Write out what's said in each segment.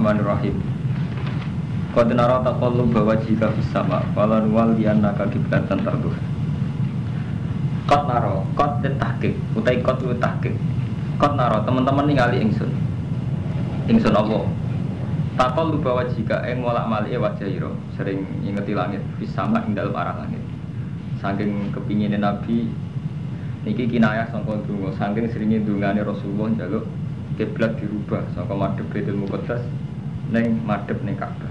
Bismillahirrahmanirrahim. Qad nara taqalluba wajhika fis sama wala nuwalliyannaka qiblatan tarduh. Qad nara, qad tahqiq, utai qad lu tahqiq. Qad nara teman-teman ningali ingsun. Ingsun apa? Taqalluba wajhika ing molak-malike wajah ira, sering ngingeti langit fis sama ing dalem arah langit. Saking kepingine Nabi niki kinayah sangka donga, saking seringe dungane Rasulullah njaluk kiblat dirubah saka madhep Baitul Muqaddas ning madhep ning Ka'bah.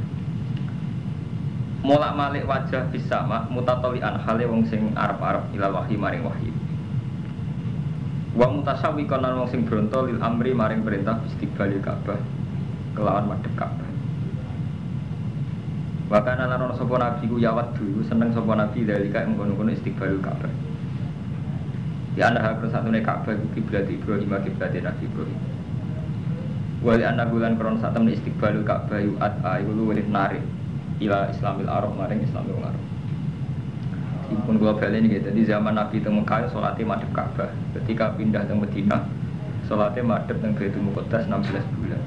Molak-malik wajah fis sama mutatalian hale wong sing arep-arep ilal wahyi maring wahyi. Wa mutasawwiqan lan wong sing bronto lil amri maring perintah istiqbalil Ka'bah kelawan madhep Ka'bah. Wa kana lan ana sapa nabi ku yawat dulu seneng sapa nabi dalika ing kono-kono istiqbalil Ka'bah. Ya ana hak satune Ka'bah iku kiblat Ibrahim kiblat Nabi Ibrahim. Wali anak bulan kron saat temen istiqbalul Ka'bah yu'at iku luwih narik ila Islamil Arab maring Islamil Arab. Dipun kula baleni nggih, dadi zaman Nabi teng Mekah salate madhep Ka'bah. Ketika pindah teng Madinah salate madhep teng Baitul Muqaddas 16 bulan.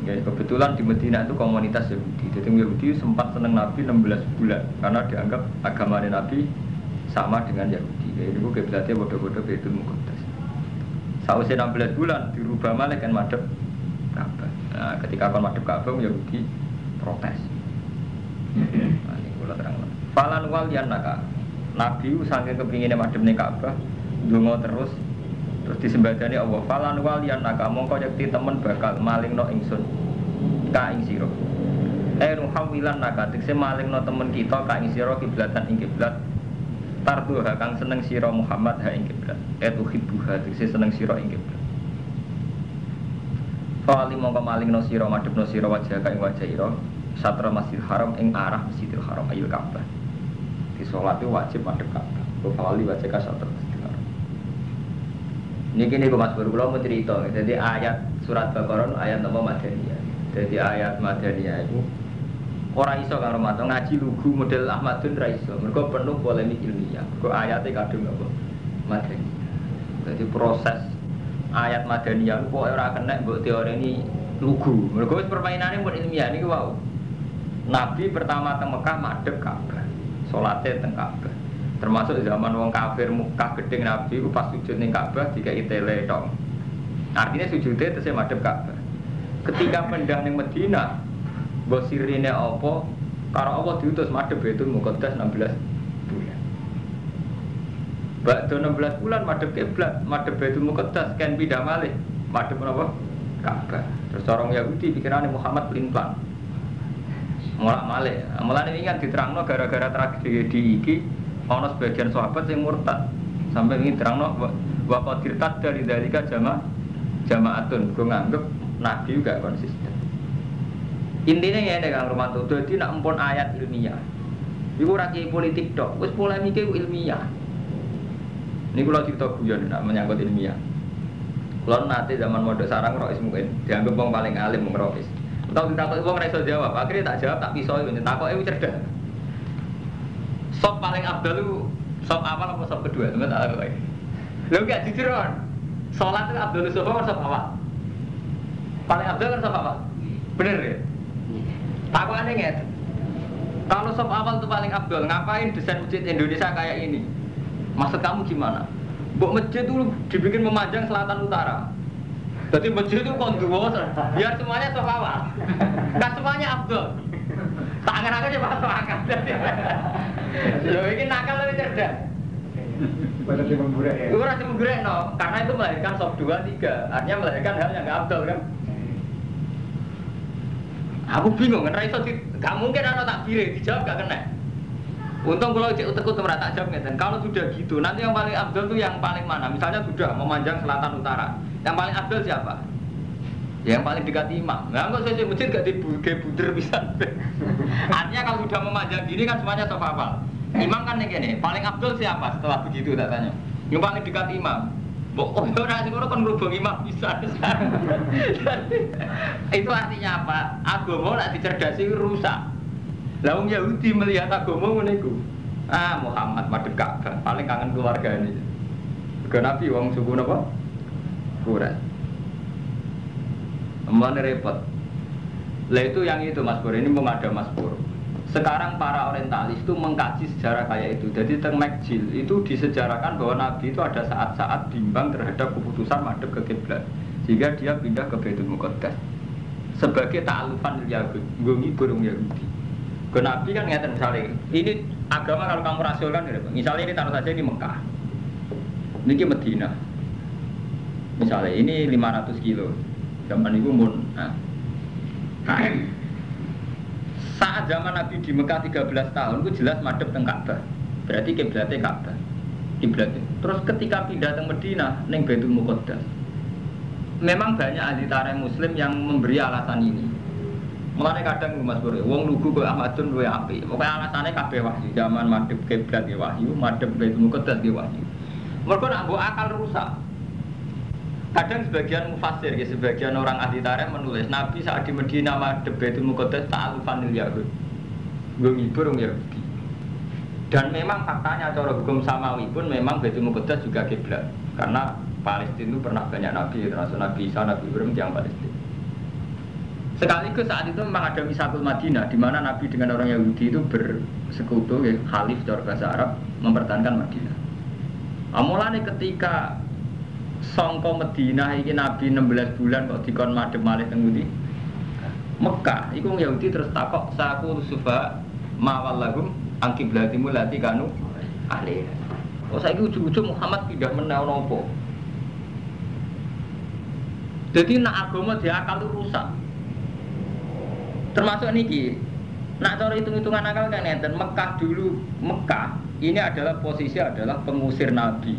Nggih, kebetulan di Madinah itu komunitas Yahudi. Jadi Yahudi sempat seneng Nabi 16 bulan karena dianggap agama Nabi sama dengan Yahudi. Jadi itu kiblatnya bodoh-bodoh Baitul Muqaddas. Sausé 16 bulan dirubah malah kan madhep Ka'bah. Nah, ketika kon madhep Ka'bah Yahudi protes. Nah, ini kula terangno. Falan wal yanaka. Nabi saking kepingine madhep ning Ka'bah, ndonga terus disembadani Allah. Falan wal yanaka mongko yakti temen bakal malingno ingsun ka ing sira. Ruhawilan naka tekse malingno temen kita ka ing sira kiblatan ing kiblat. Tarduha kang seneng sira Muhammad ha ing kiblat. Uhibbuha tekse seneng sira ing kiblat. Fali mongko malingno sira madhepno sira wajah ka ing wajah ira. Satra Masjidil Haram ing arah Masjidil Haram ayul Ka'bah. Di salat itu wajib madhep Ka'bah. Kufali wajah ka satra Masjidil Haram. Niki niku Mas Bro kula mau cerita. Jadi ayat surat Baqarah ayat apa Madaniyah. Jadi ayat Madaniyah itu ora iso karo mato ngaji lugu model Ahmadun ra iso. Mergo penuh polemik ilmiah. Mergo ayate kadung apa Madaniyah. Jadi proses ayat Madaniyah kok ora kena mbok teoreni lugu. Mergo permainane pun ilmiah niku wau. Nabi pertama teng Mekah madhep Ka'bah. Salate teng Ka'bah. Termasuk zaman wong kafir Mekah gedeng Nabi ku pas sujud ning Ka'bah dikai tele tok. Artinya sujudnya tesih madhep Ka'bah. Ketika pindah ning Madinah, mbok sirine apa? Karo Allah diutus madhep Baitul Muqaddas 16 bulan. Bakdo 16 bulan madhep kiblat, madhep Baitul Muqaddas kan pindah malih madhep napa? Ka'bah. Terus orang Yahudi pikirane Muhammad pelin-pelan. Mulak-malik. Mulane iki kan diterangno gara-gara tragedi iki ana sebagian sahabat sing murtad. Sampai ini terangno wa qadirtat dari dalika jamaatun. Gue nganggep Nabi juga konsisten. Intinya ngene Kang Romanto, dadi nak empun ayat ilmiah. Iku ora kiai politik tok, wis polemike ilmiah. Niku kula cerita guyon nak menyangkut ilmiah. Kula nate zaman mondok sarang Rois mungkin dianggap wong paling alim wong Rois. Tahu ditakoki wong ora iso jawab, akhirnya tak jawab tak piso yo takoke cerdas. Sop paling abdal lu sop awal apa sop kedua? Temen tak takoki. Lho gak jujur kan. Salat itu abdal sop apa sop awal? Paling abdal kan sop awal. Bener ya? Takokane ngene. Kalau sop awal itu paling abdal, ngapain desain masjid Indonesia kayak ini? Maksud kamu gimana? Mbok masjid itu dibikin memanjang selatan utara. Jadi masjid itu konduo, biar semuanya sop awal. Enggak semuanya abdul. Tangan-tangan coba sop akal. Loh ini nakal lebih cerdas. Pada si menggurek ya? Itu rasa menggurek no, karena itu melahirkan sop 2, 3. Artinya melahirkan hal yang enggak abdul kan. Aku bingung kan, raiso gak mungkin ada takbir dijawab gak kena. Untung kalau cek utek tak jawab ngeten. Kalau sudah gitu, nanti yang paling abdul itu yang paling mana? Misalnya sudah memanjang selatan utara. Yang paling abdul siapa? Ya, yang paling dekat imam. Nah, kok saya masjid gak dibuder bisa. Artinya kalau sudah memanjang gini kan semuanya sop hafal. Imam kan ini, paling abdul siapa setelah begitu tak tanya? Yang paling dekat imam. Oh, ora sing ora kon ngrubung imam bisa. Itu artinya apa? Agama nek dicerdasi rusak. Lah wong Yahudi melihat agama ngene iku. Ah, Muhammad madhep Ka'bah, paling kangen keluargane. Mergo Nabi wong suku napa? Quraisy. Mulane repot. Lah itu yang itu Mas Pur, ini ada Mas Pur. Sekarang para orientalis itu mengkaji sejarah kayak itu. Jadi teng Makjil itu disejarahkan bahwa Nabi itu ada saat-saat bimbang terhadap keputusan madhep ke kiblat. Sehingga dia pindah ke Baitul Muqaddas sebagai ta'alufan Yahudi, ngibur Yahudi. Ke Nabi kan ngeten misalnya, ini agama kalau kamu rasionalkan gitu. Misalnya ini taruh saja ini Mekah. Ini Madinah. Misalnya ini 500 kilo. Zaman itu mun KM. Saat zaman Nabi di Mekah 13 tahun itu jelas madhep teng Ka'bah. Berarti kiblatnya Ka'bah. Kiblatnya. Terus ketika pindah teng Madinah ning Baitul Muqaddas. Memang banyak ahli tarikh muslim yang memberi alasan ini. Mulane kadang Mas Bro, wong lugu kok Ahmadun luwe apik. Pokoke alasane kabeh wahyu. Zaman madhep kiblat ya wahyu, madhep Baitul Muqaddas ya wahyu. Mergo nak mbok akal rusak. Kadang sebagian mufassir, ya, sebagian orang ahli tarikh menulis Nabi saat di Madinah madhep Baitul Muqaddas ta'alufanil Yahud. Nggo ngibur wong Yahudi. Dan memang faktanya cara hukum samawi pun memang Baitul Muqaddas juga kiblat. Karena Palestina itu pernah banyak nabi, termasuk Nabi Isa, Nabi Ibrahim yang Palestina. Sekaligus saat itu memang ada Misakul Madinah, di mana Nabi dengan orang Yahudi itu bersekutu, ya, khalif cara bahasa Arab, mempertahankan Madinah. Mulane ketika sangka Madinah iki Nabi 16 bulan kok dikon madhep malih teng ngendi? Mekah. Iku Yahudi terus takok saku sufa mawallahum angkiblatimu lati kanu alih. Kok saiki ujug-ujug Muhammad pindah meneh ana apa? Jadi nak agama diakal itu rusak. Termasuk niki. Nak cara hitung-hitungan akal kan enten Mekah dulu, Mekah ini adalah posisi adalah pengusir Nabi.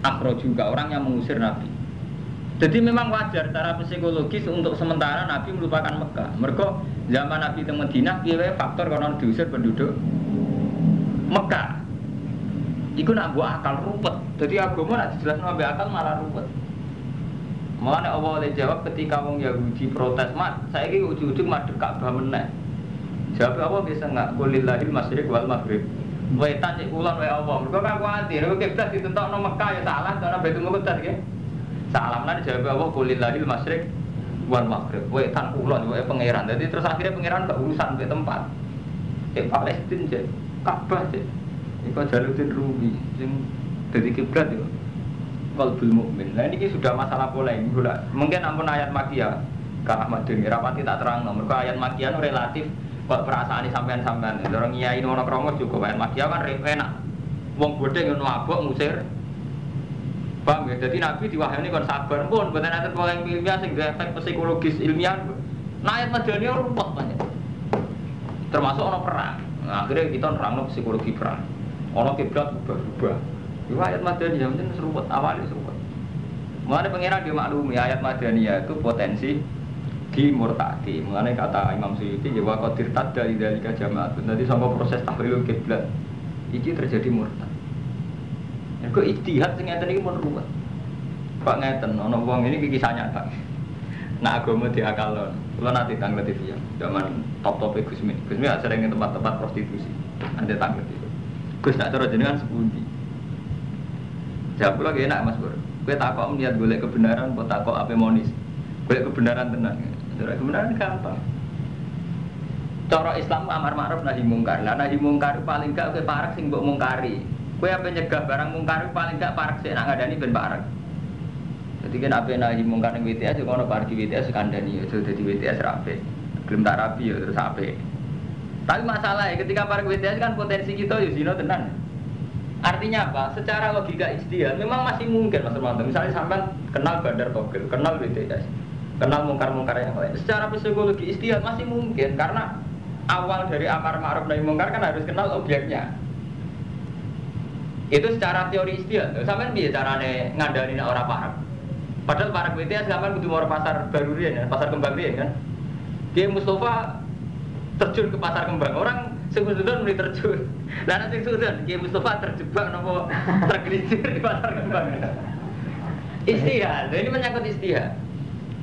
Akhro juga orang yang mengusir Nabi. Jadi memang wajar secara psikologis untuk sementara Nabi melupakan Mekah. Mereka zaman Nabi di Madinah, piye faktor karena diusir penduduk Mekah. Iku nak buat akal ruwet. Jadi agama nak dijelaskan sampai akal malah ruwet. Mulane Allah oleh jawab ketika wong Yahudi protes, "Mat, saiki ujug-ujug madhep Ka'bah meneh." Jawab apa bisa enggak? Qulillahil masyriq wal maghrib. Wetan cek kulon wae Allah. Mergo kan kuwatir nek kiblat ditentokno Mekah ya salah, karena Baitul Muqaddas nggih. Salah lan jawab Allah qulillahil masyriq wal maghrib. Wetan kulon wae pangeran. Dadi terus akhirnya pangeran gak urusan ke tempat. Cek Palestina cek Ka'bah cek. Iku Jaluddin Rumi sing dadi kiblat yo. Qalbul mukmin. Nah ini sudah masalah polemik. Mungkin ampun ayat Makkiyah Kak Ahmadun rapati tak terang. Mergo ayat Makkiyah relatif kok perasaan sampean-sampean. Orang nyai ono kromo juga ayat Makkiyah kan enak. Wong bodhe ngono mabuk ngusir. Paham ya? Jadi Nabi diwahyani kon sabar pun mboten enten polemik ilmiah sing efek psikologis ilmiah. Nah ayat Madaniyah ruwet banyak. Termasuk ono perang. Nah, akhirnya kita nerangno psikologi perang. Ono kiblat berubah-ubah. Itu ayat Madaniyah mungkin seruput awalnya seruput. Mulane pangeran dia maklumi ayat Madaniyah itu potensi dimurtadi. Mulane kata Imam Suyuti ya wa qadir tadda lidzalika jama'atun. Nanti sampai proses tahlilul kiblat iki terjadi murtad. Nek ijtihad sing ngeten iki mun ruwet. Pak ngeten ana wong ini kisah nyata. Nak agama diakalon. Kula nanti tanglet iki ya. Zaman top-top Gusmi. Gusmi sering ing tempat-tempat prostitusi. Ande tanglet itu. Gus nak cara jenengan sepundi? Jawab lagi enak Mas Bro. Kowe takok niat golek kebenaran apa takok ape monis? Golek kebenaran tenan. Cara kebenaran gampang. Cara Islam amar ma'ruf nahi mungkar. Lah nahi mungkar paling gak kowe parek sing mbok mungkari. Kowe ape nyegah barang mungkar paling gak parek sik nak ngandani ben parek. Dadi kan ape nahi mungkar ning WTS yo kono parek di WTS kandhani yo dadi WTS rapi. Gelem tak rapi yo terus ape. Tapi masalahnya ketika parek WTS kan potensi kita yo zina tenan. Artinya apa? Secara logika ijtihad memang masih mungkin Mas Romanto. Misalnya sampean kenal Bandar Togel, kenal BTS, kenal mungkar-mungkar yang lain. Secara psikologi ijtihad masih mungkin karena awal dari amar ma'ruf nahi mungkar kan harus kenal objeknya. Itu secara teori ijtihad. Sampean piye carane ngandani nek ora paham? Padahal para BTS sampean kudu mau pasar baru ya, pasar kembang riyen kan. Ki Mustafa terjun ke pasar kembang. Orang sing sudah mulai terjun. Lah nek sing sudah Ki Mustafa terjebak napa tergelincir di pasar kembang. Ijtihad, ini menyangkut ijtihad.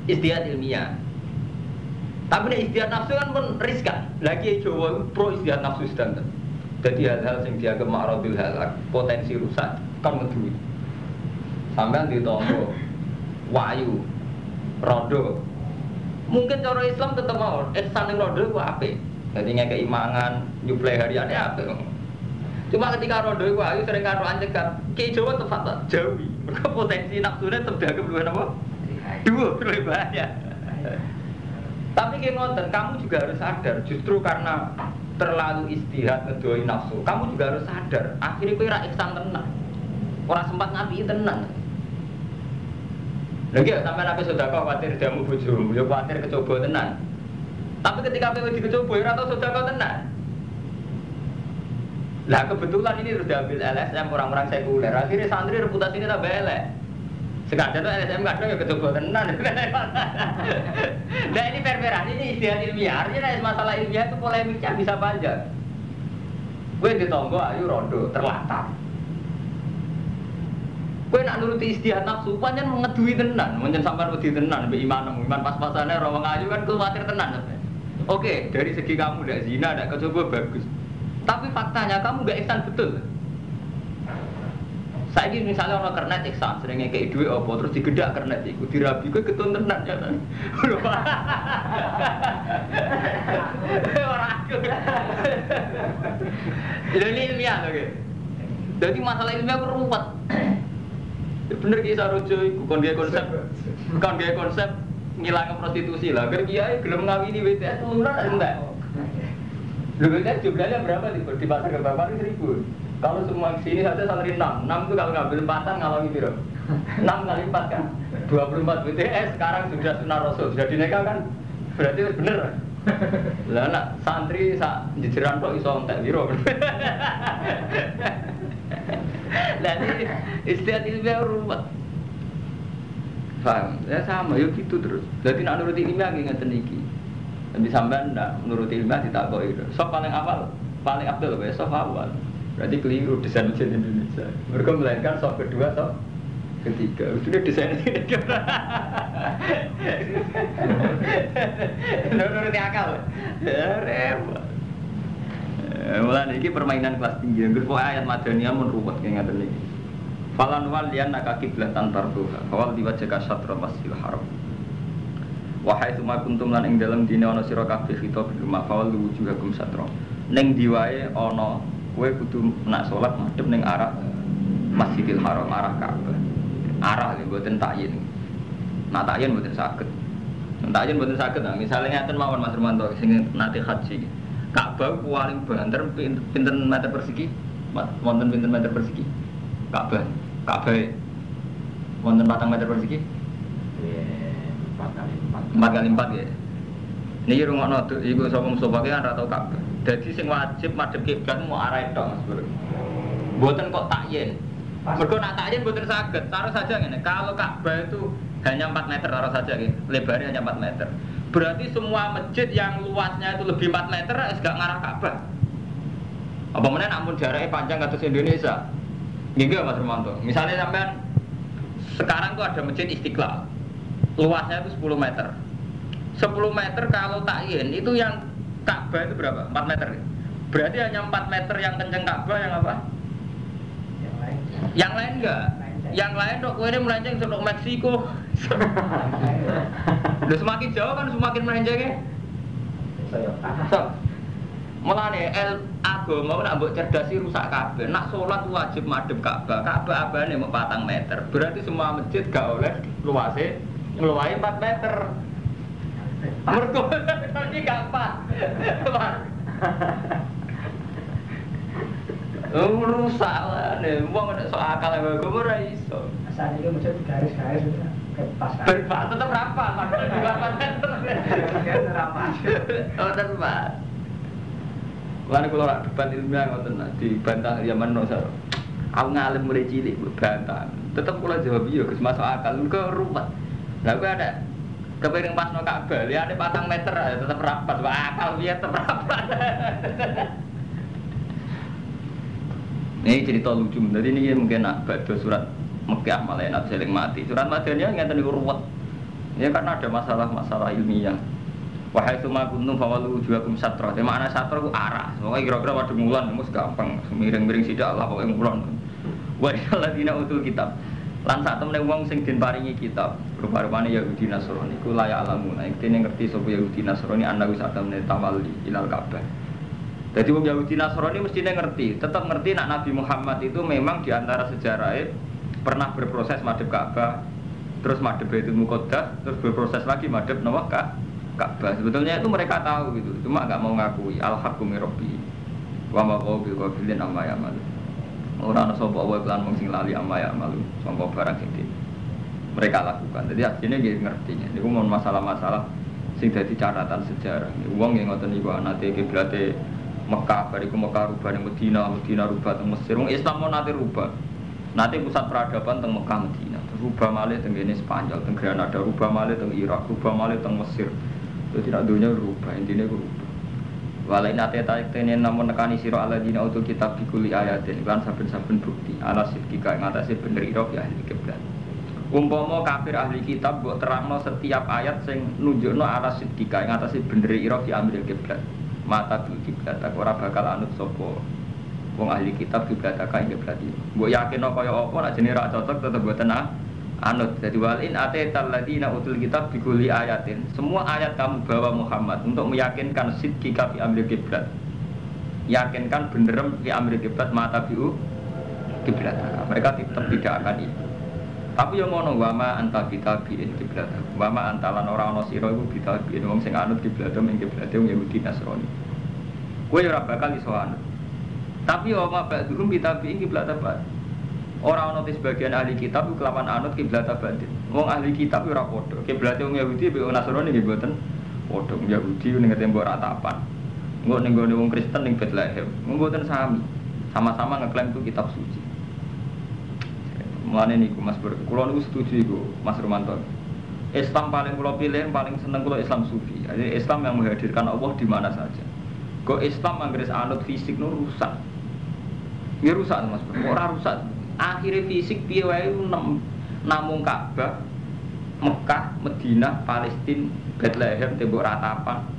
Ijtihad ilmiah. Tapi nek ijtihad nafsu kan pun riskan. Lagi Jawa pro ijtihad nafsu sedang. Jadi hal-hal yang dianggap ma'radul halak, potensi rusak kan ngedui. Sampean ditompo wayu, rodo, Mungkin cara Islam tetap mau ihsan ning rondo ku apik. Dadi ngekeki mangan, nyuplai hariane apik. Cuma ketika rondo iku ayu sering karo ancekan, Ki Jawa tepat jauhi. Mergo potensi nafsune tetep dianggap luwih napa? Dhuwur, luwih bahaya. Tapi ki ngoten, kamu juga harus sadar justru karena terlalu istihad ngedoi nafsu. Kamu juga harus sadar, akhirnya kowe ra ihsan tenan. Ora sempat ngapi tenan. Lagi sampai nabi sedekah khawatir jamu bojomu, yo khawatir kecoba tenan. Tapi ketika kowe dikecoba ora tau sedekah tenan. Lah kebetulan ini terus diambil LSM orang-orang sekuler. Akhirnya santri reputasinya tambah elek. Sekadar tuh LSM kadang ya kecoba tenan. Nah ini per-peran, ini istilah ilmiah. Artinya masalah ilmiah itu polemiknya bisa panjang. Gue ditonggo ayu rondo terlantar. Gue nak nuruti istihad nafsu, pancen ngedui tenan, pancen sampean wedi tenan, mbek iman pas-pasane ora wong ayu kan kuwatir tenan. Oke, dari segi kamu ndak zina, ndak kecoba bagus. Tapi faktanya kamu nggak ihsan betul. Saiki misalnya orang kernet ihsan, sering ngekeki dhuwit apa terus digedak kernet iku, dirabi kowe ketun tenan ya. Ora aku. Ini ilmiah lho. Jadi masalah ilmiah ku ruwet. Bener ki sarojo iku kon gawe konsep ngilangke prostitusi lah. Kan kiai gelem ngawini WTS teluran enggak? Lho WTS jumlahnya berapa di pasar Gebang paling 1000. Kalau semua sini saja santri 6 itu kalau ngambil empatan ngalangi piro? 6 kali 4 kan? 24 WTS sekarang sudah sunah rasul, sudah dineka kan? Berarti bener. Lah nak santri sak jejeran kok iso entek piro? Lah ini istiadat ilmiah ruwet. Paham? Ya sama, yuk gitu terus. Jadi nak nuruti ilmiah ngeten iki. Tapi sampean ndak nuruti ilmiah ditakoki. Sok paling awal, paling abdul wae sok awal. Berarti keliru desain mesin Indonesia. Mereka melainkan sok kedua, sok ketiga. Sudah desain ini. Nuruti akal. Ya repot. Mulane iki permainan kelas tinggi. Engko ayat madaniyah mun ruwet kaya ngaten iki. Falan waliyan naka kiblatan tarduha. Awal diwajaka syatra masjidil haram. Wahai suma kuntum lan ing dalem dine ana sira kabeh khitab bil mafawal wujuhakum syatra. Ning diwae ana kowe kudu nak salat madhep ning arah Masjidil Haram, arah Ka'bah. Arah lho mboten takyin. Nak takyin mboten saged. Takyin mboten saged. Nah, misale ngaten mawon Mas Romanto sing nate haji. Ka'bah paling banter pinten meter persegi? Wonten pinten meter persegi? Ka'bah wonten 4 meter persegi? 4 kali 4 ya. Niki rungokno iku sapa Mustofa ki ora tau Ka'bah. Dadi sing wajib madhep kiblat mau arah tok Mas Bro. Mboten kok takyin. Mergo nak takyin mboten saged. Taruh saja ngene, kalau Ka'bah itu hanya 4 meter taruh saja nggih. Lebarnya hanya 4 meter. Berarti semua masjid yang luasnya itu lebih 4 meter wis gak ngarah Ka'bah. Apa meneh namun jaraknya panjang kados Indonesia. Nggih Mas Romanto. Misalnya sampean sekarang tuh ada masjid Istiqlal. Luasnya itu 10 meter. 10 meter kalau takyin itu yang Ka'bah itu berapa? 4 meter. Berarti hanya 4 meter yang kenceng Ka'bah yang apa? Yang lain enggak? Yang lain dok kowe melenceng sampai Meksiko. Udah semakin jauh kan semakin melencengnya. Mulane agama nak mbok cerdasi rusak kabeh. Nak salat wajib madhep Ka'bah. Ka'bah abane mung 4 meter. Berarti semua masjid gak oleh luase ngluwahi 4 meter. Mergo iki gak pas. Rusak lah, wong nek sok akal wae kok ora iso. Asane iki mesti garis-garis pas. Berpas tetep rapat, makane di 4 meter. Rapat. Oh, tetep pas. Lan kula ora debat ilmiah ngoten dibantah zaman no sar. Aku ngalim mulai cilik bantah. Tetep kula jawab iya Gus masuk akal kok ruwet. Lah kowe ada kepengin pasno Ka'bah, liyane 4 meter tetep rapat, akal piye tetep rapat. Ini cerita lucu, jadi ini mungkin nak baca surat Mekkah malah enak seling mati. Surat Madaniyah ngeten niku ruwet. Ya karena ada masalah-masalah ilmiah. Wahai suma kuntum fawalu wujuhakum syatra. Tema ana syatra ku arah. Pokoke kira-kira pada mulan mus gampang. Miring-miring sithik Allah pokoke mulan. Wa alladzina utul kitab. Lan sak temene wong sing den paringi kitab, rupa-rupane Yahudi Nasrani iku layak alamu. Nek dene ngerti sapa Yahudi Nasrani ana wis sak temene tawalli ilal Ka'bah. Jadi wong Yahudi Nasrani mestinya ngerti, tetap ngerti nak Nabi Muhammad itu memang diantara sejarahnya pernah berproses madhep Ka'bah, terus madhep Baitul Muqaddas, terus berproses lagi madhep Ka'bah. Sebetulnya itu mereka tahu gitu, cuma nggak mau ngakui al-haqqu min rabbi wa ma huwa bi ghafilin amma ya'malun. Ora ana sapa wae lan mung sing lali amma ya'malun, sangka barang sing mereka lakukan. Jadi akhirnya dia ngertinya. Niku mau masalah-masalah sing dadi catatan sejarah. Wong yang ngoten niku nate kiblate Mekah, bariku Mekah rubah ning Madinah, Madinah rubah teng Mesir. Wong Islam mau nate rubah. Nate pusat peradaban teng Mekah Madinah. Rubah malih teng kene Spanyol, teng Granada, rubah malih teng Irak, rubah malih teng Mesir. Jadi tidak dunia rubah, intinya rubah. Walai nate tarik tenen namun nekani sira alladzina utul kitab bikuli ayatin lan saben-saben bukti ala sidqika ing atase bener ira ya ahli kiblat. Umpama kafir ahli kitab mbok terangno setiap ayat sing nunjukno ala sidqika ing atase bener ira fi amril kiblat. Mata bil kiblat ora bakal anut sapa wong ahli kitab kiblat ka ing kiblat iki. Mbok yakinno kaya apa nek jenenge ra cocok tetep mboten anut. Jadi walin atetal ladina utul kitab bikuli ayatin. Semua ayat kamu bawa Muhammad untuk meyakinkan sidqika fi amri kiblat. Yakinkan benerem fi amri kiblat mata biu kiblat. Mereka tetap tidak akan itu. Tapi yang ngono wama anta bitabiin kiblat. Wama antalan ora ana sira iku bitabiin wong sing anut kiblat ing kiblat Yahudi Nasrani. Kowe ora bakal iso anut. Tapi wama ba'dhum bitabiin kiblat apa? Orang ana sebagian ahli kitab ku kelawan anut kiblat batin. Wong ahli kitab ora padha. Kiblate wong Yahudi mbek wong Nasrani nggih mboten padha. Wong Yahudi ning tembok ratapan. Engko ning gone wong Kristen ning Bethlehem. Mboten sami. Sama-sama ngeklaim itu kitab suci. Mulane niku Mas Bro, kula niku setuju iku Mas Romanto. Islam paling kula pilih, paling seneng kula Islam sufi. Jadi Islam yang menghadirkan Allah di mana saja. Kok Islam anggere anut fisik nu rusak. Ya rusak Mas Bro. Ora rusak. Akhirnya fisik piye wae namung Ka'bah, Mekah, Madinah, Palestina, Bethlehem, tembok ratapan.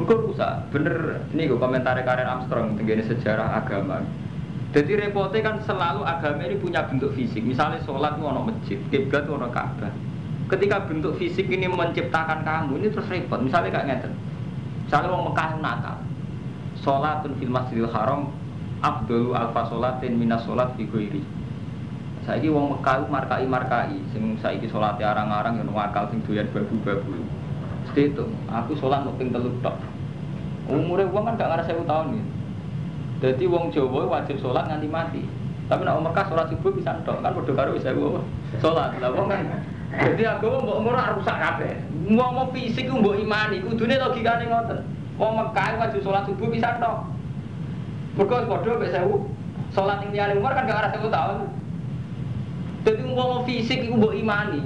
Mergo rusak. Bener niku komentar Karen Armstrong tenggene sejarah agama. Jadi repotnya kan selalu agama ini punya bentuk fisik. Misalnya sholat itu ada masjid, kiblat itu ada Ka'bah. Ketika bentuk fisik ini menciptakan kamu, ini terus repot. Misalnya kayak ngeten. Misalnya orang Mekah Natal, sholatun fil masjidil haram afdalu alfa sholatin minas sholat fi ghairi. Saiki wong Mekah markai, sing saiki sholate arang-arang yang wakal sing doyan babu-babu. Mesti itu, aku sholat mung ping 3 tok. Umure wong kan gak ngarep 1000 tahun iki. Dadi wong Jawa wajib sholat nganti mati. Tapi nek wong Mekah sholat subuh bisa tok, kan padha karo 1000 sholat. Lah wong kan dadi agama mbok ora rusak kabeh. Wong fisik ku mbok imani, kudune logikane ngoten. Wong Mekah wajib sholat subuh bisa tok. Mergo padha mek 1000 salat ning liyane umur kan gak arah 1000 tahun. Dadi wong fisik iku mbok imani.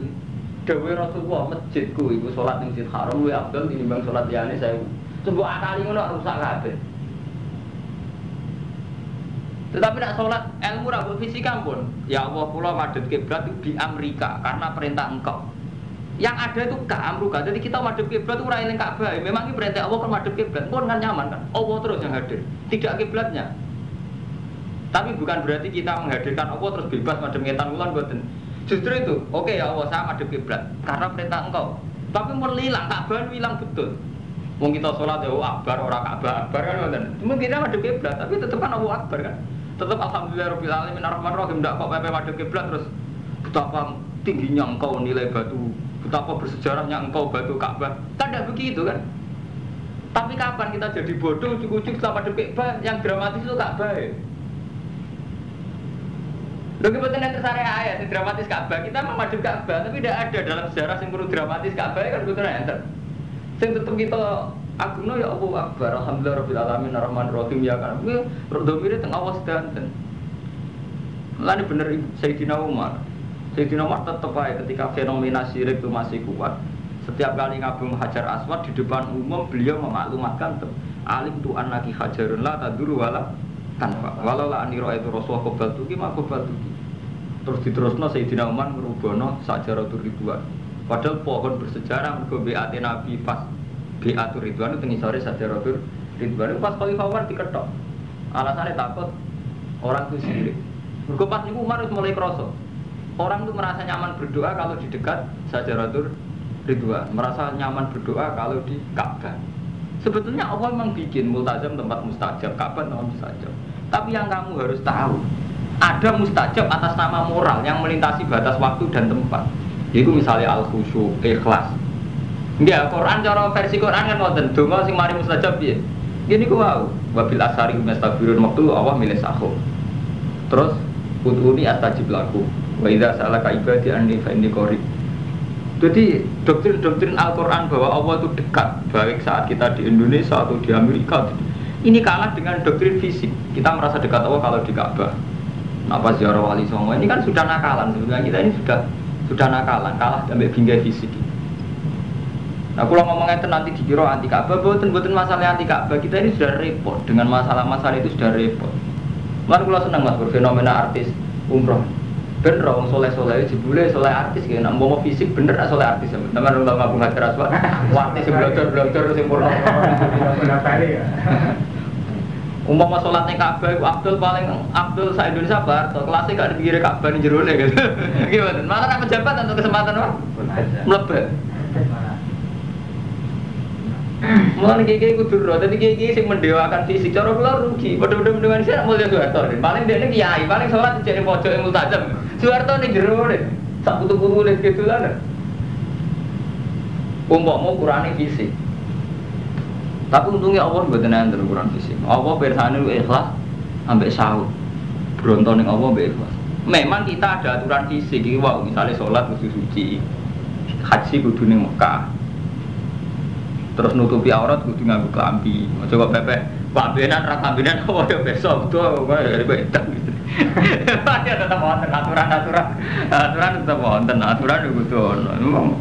Dawuh Rasulullah masjidku iku salat ning Masjidil Haram luwih afdal tinimbang salat liyane 1000. Coba akali ngono rusak kabeh. Tetapi nak salat ilmu ra mbok fisik ampun. Ya Allah kula madhep kiblat di Amerika karena perintah engkau. Yang ada itu Ka'amruka. Jadi kita madhep kiblat itu ora eling Ka'bah. Memang ini perintah Allah kan madhep kiblat. Pun kan nyaman kan. Allah terus yang hadir, tidak kiblatnya. Tapi bukan berarti kita menghadirkan Allah terus bebas madhep ngetan ulan mboten. Justru itu, oke ya Allah saya madhep kiblat karena perintah engkau. Tapi mun hilang Ka'bah hilang betul. Wong kita salat ya akbar ora Ka'bah akbar kan ngoten. Mungkin kita madhep kiblat tapi tetep kan Allah akbar kan. Tetep alhamdulillahirabbil alamin arrahmanir rahim ndak kok pepe madhep kiblat terus betapa tingginya engkau nilai batu, betapa bersejarahnya engkau batu Ka'bah. Kan tidak begitu kan? Tapi kapan kita jadi bodoh ujuk-ujuk sama madhep Ka'bah yang dramatis itu Ka'bah ya? Lho kebetulan yang tersare ayat yang dramatis Ka'bah, kita memang madhep Ka'bah, tapi tidak ada dalam sejarah yang perlu dramatis Ka'bah kan kebetulan enter. Sing tetep kita agungno ya Allah akbar, alhamdulillahirabbil alamin arrahmanir rahim ya kan. Kuwi domire teng awas danten. Lan bener Sayyidina Umar. Sayyidina Umar tetap aja ketika fenomena syirik itu masih kuat. Setiap kali ngabung Hajar Aswad di depan umum beliau memaklumatkan alim tu annaki hajarun la taduru wala tanfa. Walau la aniro itu Rasulullah qobal tuki mak qobal tuki. Terus diterusno Sayyidina Umar merubono sajaratul ridwan. Padahal pohon bersejarah mergo BAT Nabi pas BAtur ridwan itu ngisore sajaratul ridwan. Pas Khalifah Umar diketok. Alasannya takut orang itu syirik. Mergo pas niku Umar wis mulai krasa. Orang tuh merasa nyaman berdoa kalau di dekat Syajaratul Ridwan, merasa nyaman berdoa kalau di Ka'bah. Sebetulnya Allah memang bikin multazam tempat mustajab, Ka'bah tempat mustajab. Tapi yang kamu harus tahu, ada mustajab atas nama moral yang melintasi batas waktu dan tempat. Yaitu misalnya al-khusyu, ikhlas. Enggak, Quran cara versi Quran kan ngoten, donga sing mari mustajab piye? Gini ku wau, wabil asari mustafirun waktu Allah milih sahur. Terus ud'uni astajib lakum. Wa idza sa'alaka ibadi anni fa inni qarib. Jadi doktrin-doktrin Al-Quran bahwa Allah itu dekat, baik saat kita di Indonesia atau di Amerika, ini kalah dengan doktrin fisik. Kita merasa dekat Allah kalau di Ka'bah. Napa ziarah wali songo ini kan sudah nakalan. Sebenarnya kita ini sudah nakalan, kalah sampai bingkai fisik. Nah, kalau ngomongnya itu nanti dikira anti Ka'bah, bukan masalah anti Ka'bah. Kita ini sudah repot dengan masalah-masalah itu sudah repot. Lalu kalau senang mas berfenomena artis umroh. Bener orang soleh-soleh jebule soleh artis kayak nak mau fisik bener nak soleh artis teman-teman tahu ngabung hajar aswad artis blogger sempurna umpama sholatnya Ka'bah Abdul paling Abdul sa Indonesia bar atau kelasnya gak dipikir Ka'bah nih jerone gitu gimana malah nak pejabat atau kesempatan apa melebat mulai kiai kudu ro, tapi kiai sing mendewakan fisik, cara kula rugi. Padha-padha mendewakan sik mulya Soeharto. Paling dekne kiai, paling salat jane pojok multazam. Soeharto ning jero ne. Sak putu-putu le gitu lah. Umpama ukurane fisik. Tapi untungnya Allah mboten enten ukuran fisik. Allah pirsane ikhlas ambek sahur. Bronto ning Allah mbek ikhlas. Memang kita ada aturan fisik iki wae, misale salat kudu suci. Haji kudu ning Mekah. Terus nutupi aurat kudu nganggo klambi. Aja kok pepek klambenan ra klambenan apa ya besok tuh kok ya bedak gitu. Ya tetep wonten aturan tetep wonten aturan kudu ono.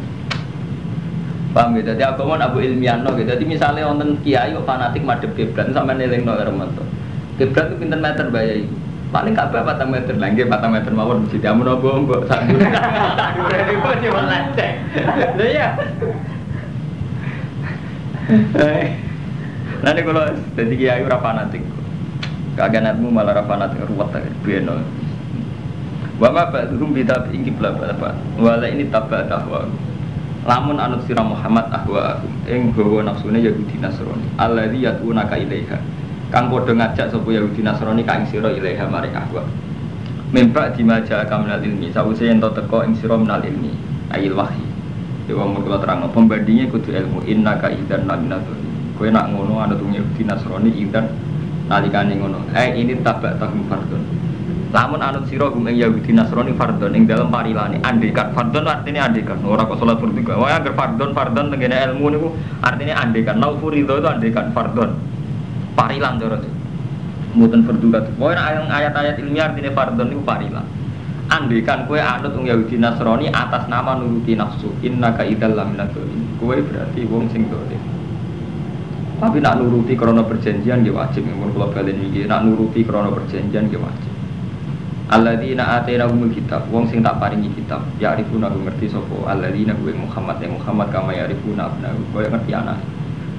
Paham ya? Jadi agama abu ilmiah no gitu. Jadi misalnya wonten kiai kok fanatik madhep kiblat sampean elingno remoto. Kiblat itu pinten meter bayai. Paling kabeh 4 meter, lha nggih 4 meter mawon mesti amun mbok sak dure. Tak dure niku cuma lecek. Lha iya. Nanti kalau jadi kiai ora fanatik, kaganatmu malah ora fanatik ruwet ta beno. Wa ma ba'dhum bitab ing kiblat apa? Wala ini tabba dahwa. Lamun anut sira Muhammad ahwa ing gawa nafsune Yahudi Nasrani. Alladzi yatuna ka ilaiha. Kang padha ngajak sapa Yahudi Nasrani ka ing sira ilaiha maring ahwa. Mimpa dimaja kamnal ilmi, sawise yen teko ing sira menal ilmi, ayil wahyi. Dewa mula terang pembandingnya kudu ilmu inna ka idzan naminatul. Kowe nak ngono anut Yahudi Nasrani idzan nalikane ngono. Ini tabak tahum fardhon. Lamun anut sira gum ing Yahudi Nasrani fardhon ing dalem parilane andekan fardhon artinya andekan. Ora kok salat fardhu. Wae anggere fardhon tengene ilmu niku artinya andekan. Lau furido itu andekan fardhon. Parilan cara. Mboten fardhu kat. Wae ayat-ayat ilmiah artinya fardhon niku parilan. Andaikan kue anut Yahudi Nasrani atas nama nuruti nafsu, innaka idzal laminal dzalimin. Kue berarti wong sing dolim. Tapi nak nuruti krana perjanjian nggih wajib, mun kula balen iki nak nuruti krana perjanjian nggih wajib. Alladzina atainahumul kitab, wong sing tak paringi kitab, ya arifuna ngerti sapa alladzina kuwi Muhammad kama ya arifuna abnahu, kowe ngerti anak.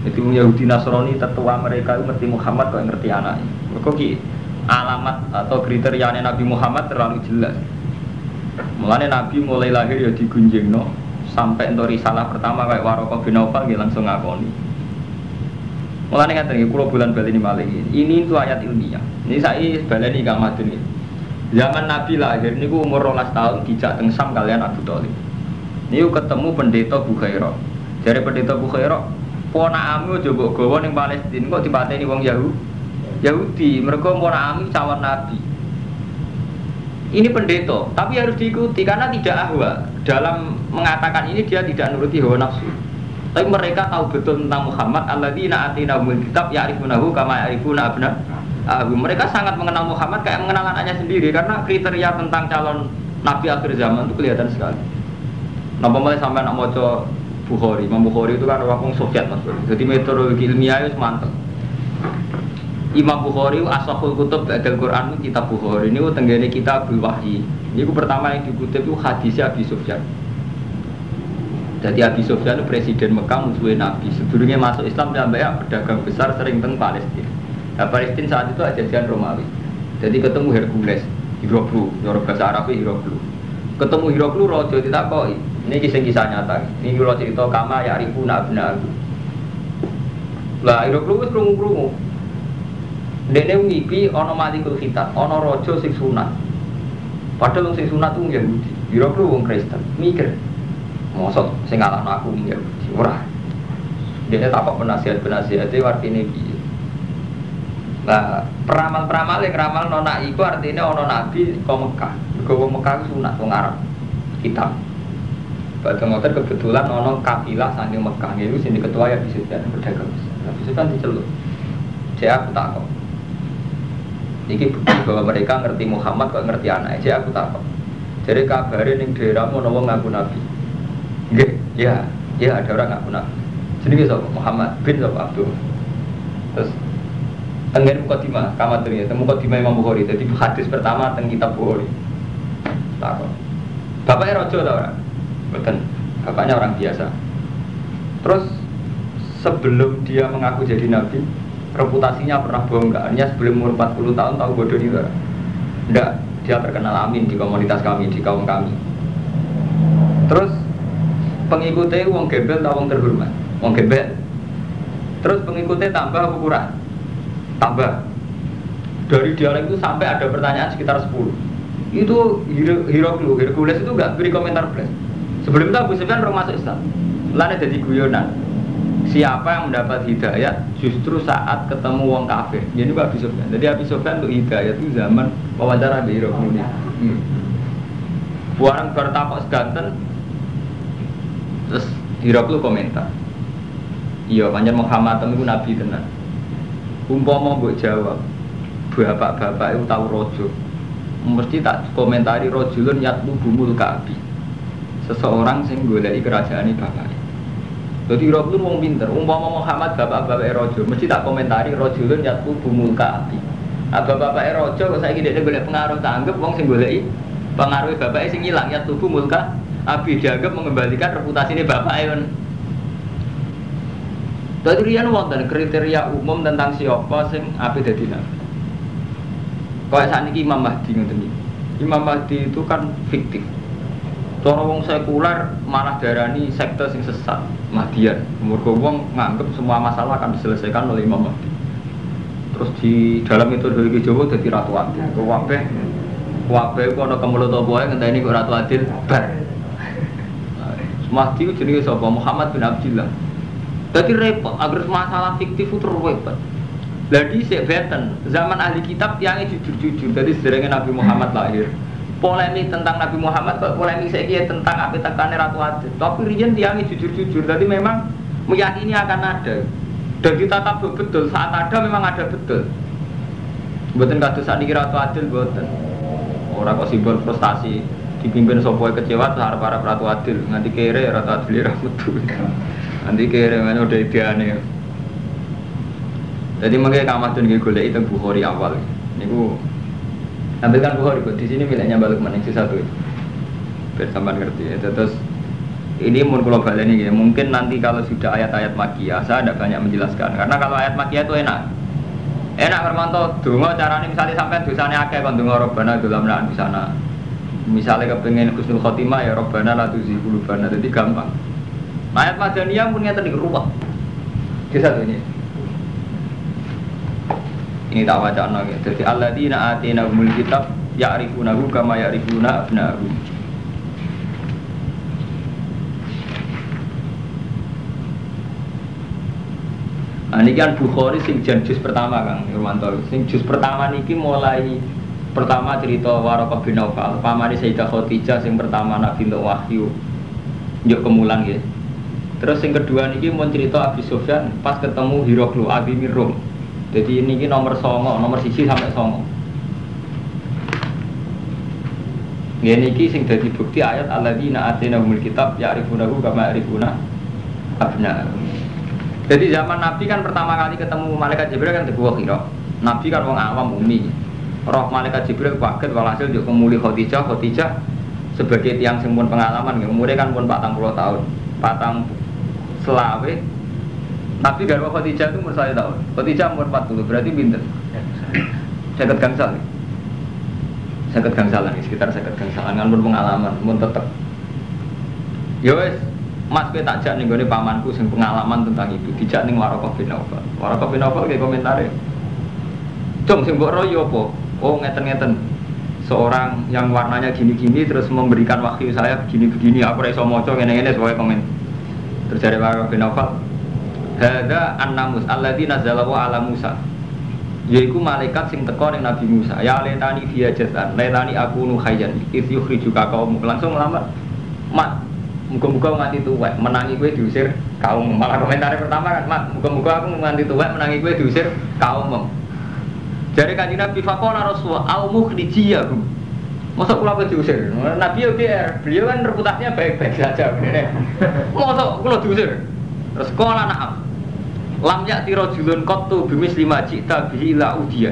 Itu Yahudi Nasrani tetua mereka ngerti Muhammad kok ngerti anak. Kok ki alamat atau kriteriane Nabi Muhammad terlalu jelas. Mulane Nabi mulai lahir ya digunjingno sampai entuk risalah pertama kayak Waraqah bin Naufal nggih langsung ngakoni. Mulane ngaten iki kula bulan baleni malih. Ini itu ayat ilmiah. Ini saya baleni Kang Madun iki. Zaman Nabi lahir niku umur 12 tahun dijak teng Sam kalian Abu Thalib. Niku ketemu pendeta Bukhairah. Jare pendeta Bukhairah, "Ponakmu aja mbok gawa ning Palestina kok dipateni wong Yahudi. Mergo ponakmu cawan Nabi." Ini pendeta, tapi harus diikuti karena tidak ahwa. Dalam mengatakan ini dia tidak nuruti hawa nafsu. Tapi mereka tahu betul tentang Muhammad. Alladzina atinahumul kitab ya'rifunahu kama ya'rifuna abna'ahum. Mereka sangat mengenal Muhammad kayak mengenal anaknya sendiri karena kriteria tentang calon nabi akhir zaman itu kelihatan sekali. Napa mulai sampai nak maca Bukhari. Imam Bukhari itu kan orang Soviet Mas. Jadi metodologi ilmiah itu mantap. Imam Bukhari asahul kutub ba'dal Quran kitab Bukhari ini tenggene kitabul wahyi. Ini pertama yang dikutip itu hadisnya Abi Sufyan. Jadi Abi Sufyan itu presiden Mekah musuhnya Nabi. Sebelumnya masuk Islam dan banyak pedagang besar sering teng Palestina. Nah, Palestina saat itu ajajan Romawi. Jadi ketemu Hercules, Hiroklu, orang bahasa Arabnya Hiroklu. ketemu Hiroklu rojo ditakoki. Ini kisah nyata. Ini kula cerita kama ya ribuna abnaku. Lah Hiroklu wis krungu-krungu. Dene ngipi ana malikul khitab, ana raja sing sunat. Padahal wong sing sunat ku Yahudi. Hiroklu wong Kristen. Mikir. Mosok sing ngalahno aku Yahudi. Ora. Dene takok penasihat-penasihate artine piye. Lah peramal-peramal yang ramal nona iku artinya ana nabi ke Mekah. Mergo wong Mekah ku sunat wong Arab. Kitab. Badhe ngoten kebetulan ana kafilah saking Mekah niku sing ketua ya bisa berdagang. Tapi Sufyan diceluk. Saya aku takok. Iki bukti bahwa mereka ngerti Muhammad kok ngerti anaknya. Saya aku takok. Jadi kabare ning daerahmu ana wong ngaku nabi. Nggih, ya ada orang ngaku nabi. Jenenge sapa? Muhammad bin sapa Abdul. Terus tenggen mukadimah, kamatnya, mukadimah Imam Bukhari. Jadi hadis pertama teng kitab Bukhari. Takut. Bapaknya rojo tau orang? Betul. Bapaknya orang biasa. Terus sebelum dia mengaku jadi nabi, reputasinya pernah bohong nggak? Artinya sebelum umur 40 tahun tahu bodoh juga. Enggak, dia terkenal amin di komunitas kami, di kaum kami. Terus pengikutnya wong gembel atau wong terhormat? Wong gembel. Terus pengikutnya tambah apa kurang? Tambah. Dari dialog itu sampai ada pertanyaan sekitar 10. Itu Hercules itu enggak beri komentar plus. Sebelum itu Abu Sufyan belum masuk Islam. Lalu jadi guyonan. Siapa yang mendapat hidayat justru saat ketemu wong kafir. Jadi Abu Sufyan. Jadi Abu Sufyan untuk hidayat itu zaman wawancara di Hercules. Buang bertapak seganten. Terus Hercules komentar. Iya, panjang Muhammad itu nabi tenan. Umpama mbok jawab, bapak-bapak itu tahu rojo. Mesti tak komentari rojulun yatlu bumul ka'bi. Seseorang sing goleki kerajaan bapake. Dadi rojulun wong pinter. Umpama Muhammad bapak-bapak rojo, mesti tak komentari rojulun yatlu bumul ka'bi. Nah, bapak-bapak rojo kok saiki dhekne golek pengaruh tak anggap wong sing goleki pengaruh bapake sing ilang yatlu bumul ka'bi dianggap mengembalikan reputasine bapake kan. Dadi riyen wonten kriteria umum tentang siapa sing ape dadi nabi. Kayak sakniki Imam Mahdi ngoten iki. Imam Mahdi itu kan fiktif. Cara wong sekuler malah darani sekte sing sesat, Mahdian. Mergo wong nganggep semua masalah akan diselesaikan oleh Imam Mahdi. Terus di dalam metode Jawa dadi ratu adil. Kabeh ku ana kemulut apa wae ngenteni kok ratu adil bar. Mahdi ku jenenge sapa? Muhammad bin Abdullah. Jadi repot, agar masalah fiktif itu terwebet. Jadi sebeten zaman ahli kitab yang jujur-jujur. Jadi sederhana Nabi Muhammad lahir. Polemik tentang Nabi Muhammad, polemik saya tentang apa tekannya Ratu Adil. Tapi riyen yang jujur-jujur. Jadi memang meyakini akan ada. Dan kita tahu betul saat ada memang ada betul. Buatan kados sakniki Ratu Adil buatan. Orang kok simbol prestasi dipimpin sopoi kecewa harap-harap Ratu Adil. Nanti kere Ratu Adil metu. Nanti kira-kira udah ideane. Jadi makanya kamadun nggih golek itu Bukhari awal. Niku ambilkan Bukhari di sini miliknya balik maning satu itu. Biar sampean ngerti ya. Terus ini mun kula baleni ya. Mungkin nanti kalau sudah ayat-ayat Makkiyah saya tidak banyak menjelaskan karena kalau ayat Makkiyah itu enak. Enak Hermanto donga carane misalnya sampean dosane akeh kon donga Rabbana dzulamna di sana. Misalnya kepengin husnul khotimah ya Rabbana la tuzigh qulubana. Jadi gampang. Ayat Madaniyah punya tadi ruwet. Di satu ini. Ini tak wacana ya. Jadi alladzina atainahumul kitab ya'rifunahu kama ya'rifuna abna'ahum. Ini kan Bukhari sing juz pertama Kang Irwanto. Sing juz pertama niki mulai pertama cerita Waraqah bin Naufal, pamane Sayyidah Khadijah sing pertama Nabi untuk wahyu. Njuk kemulan ya. Terus yang kedua niki mau cerita Abi Sufyan pas ketemu Hiroklu Abi Mirum. Jadi niki nomor 9, nomor 1 sampai 9. Nggih niki sing dadi bukti ayat alladzina atainahumul kitab ya'rifunahu kama ya'rifuna abna'ahum. Jadi zaman Nabi kan pertama kali ketemu malaikat Jibril kan sebuah kira. Nabi kan wong awam umi. Roh malaikat Jibril kaget walhasil njuk kemuli Khadijah sebagai tiang sing pun pengalaman umure kan pun 40 tahun. Selawe Nabi garwa Khadijah itu umur 1 tahun. Khadijah umur 40, berarti pinter. Catat gangsal. Seket gangsalan, sekitar seket gangsalan kan pengalaman, mun tetep. Ya wis, Mas kowe tak jak ning gone pamanku sing pengalaman tentang itu, dijak ning Waraqah bin Naufal. Waraqah bin Naufal ge komentare. Cung sing mbok royo apa? Oh ngeten-ngeten. Seorang yang warnanya gini-gini terus memberikan wahyu saya begini-begini, aku ora iso maca ngene-ngene sebagai komen. Terus dari Waraqah bin Naufal, hadza an-namus alladzi nazzalahu ala Musa. Yaiku malaikat sing teko ning Nabi Musa. Ya letani fiya jazan, letani akunu khayyan, iz yukhrijuka qaum. Langsung ngelamar. Mat, muga-muga nganti tuwek menangi kowe diusir kaum. Malah komentar pertama kan, Mat, muga-muga aku nganti tuwek menangi kowe diusir kaum. Jare Kanjeng Nabi faqala Rasulullah au mukhrijiyahum. Mosok kula kowe diusir. Nabi yo beliau kan reputasinya baik-baik saja bener. Mosok kula diusir. Terus qala na'am. Lam ya'ti rajulun qattu bimisli ma ji'ta bihi la udiya.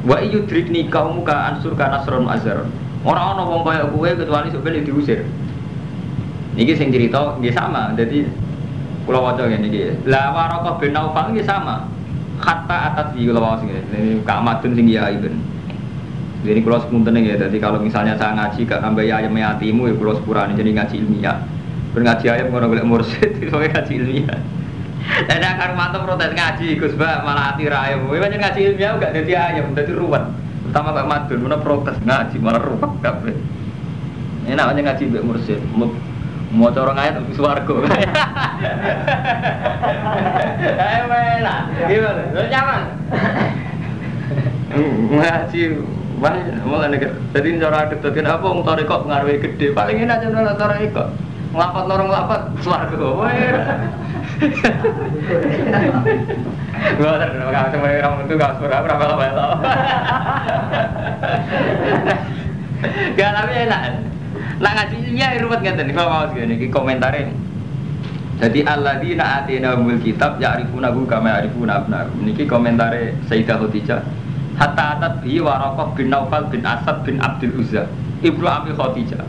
Wa yudrikni qaumuka ansur kana nasrun azar. Ora ana wong kaya kowe kecuali sok ben diusir. Niki sing cerita nggih sama. Dadi kula waca ngene iki. La Waraqah bin Naufal nggih sama. Hatta atas di kula waca ngene. Ini Kak Madun sing ya ibn. Jadi kula sepunten ya. Dadi kalau misalnya saya ngaji gak nambah ayam yatimu ya kula sepurane jadi ngaji ilmiah. Ngaji ayam ngono golek mursyid iso ngaji ilmiah. Dan akar mantap protes ngaji Gus Ba malah ati ra ayam. Kowe pancen ngaji ilmiah gak dadi ayam, dadi ruwet. Pertama Pak Madun mana protes ngaji malah ruwet kabeh. Enak aja ngaji mbek mursyid. Mau corong ayat tapi swarga. Ayo enak. Gimana? Lu nyaman? Ngaji malah nek dadi cara deketin apa wong tarekok ngaruhi gede. Paling enak cara tarekok. Nglapat lorong lapat swarga. Gua terus enggak semua orang itu enggak suara berapa lama. Gak tapi enak. Nah ngaji ilmiah ruwet ngeten niku mau segene iki komentare. Jadi alladzina atinahumul kitab ya'rifunahu kama ya'rifuna abnahum. Niki komentare Sayyidah Khadijah. Hatta atat bi Waraqah bin Naufal bin Asad bin Abdul Uzza. Ibnu Abi Khadijah.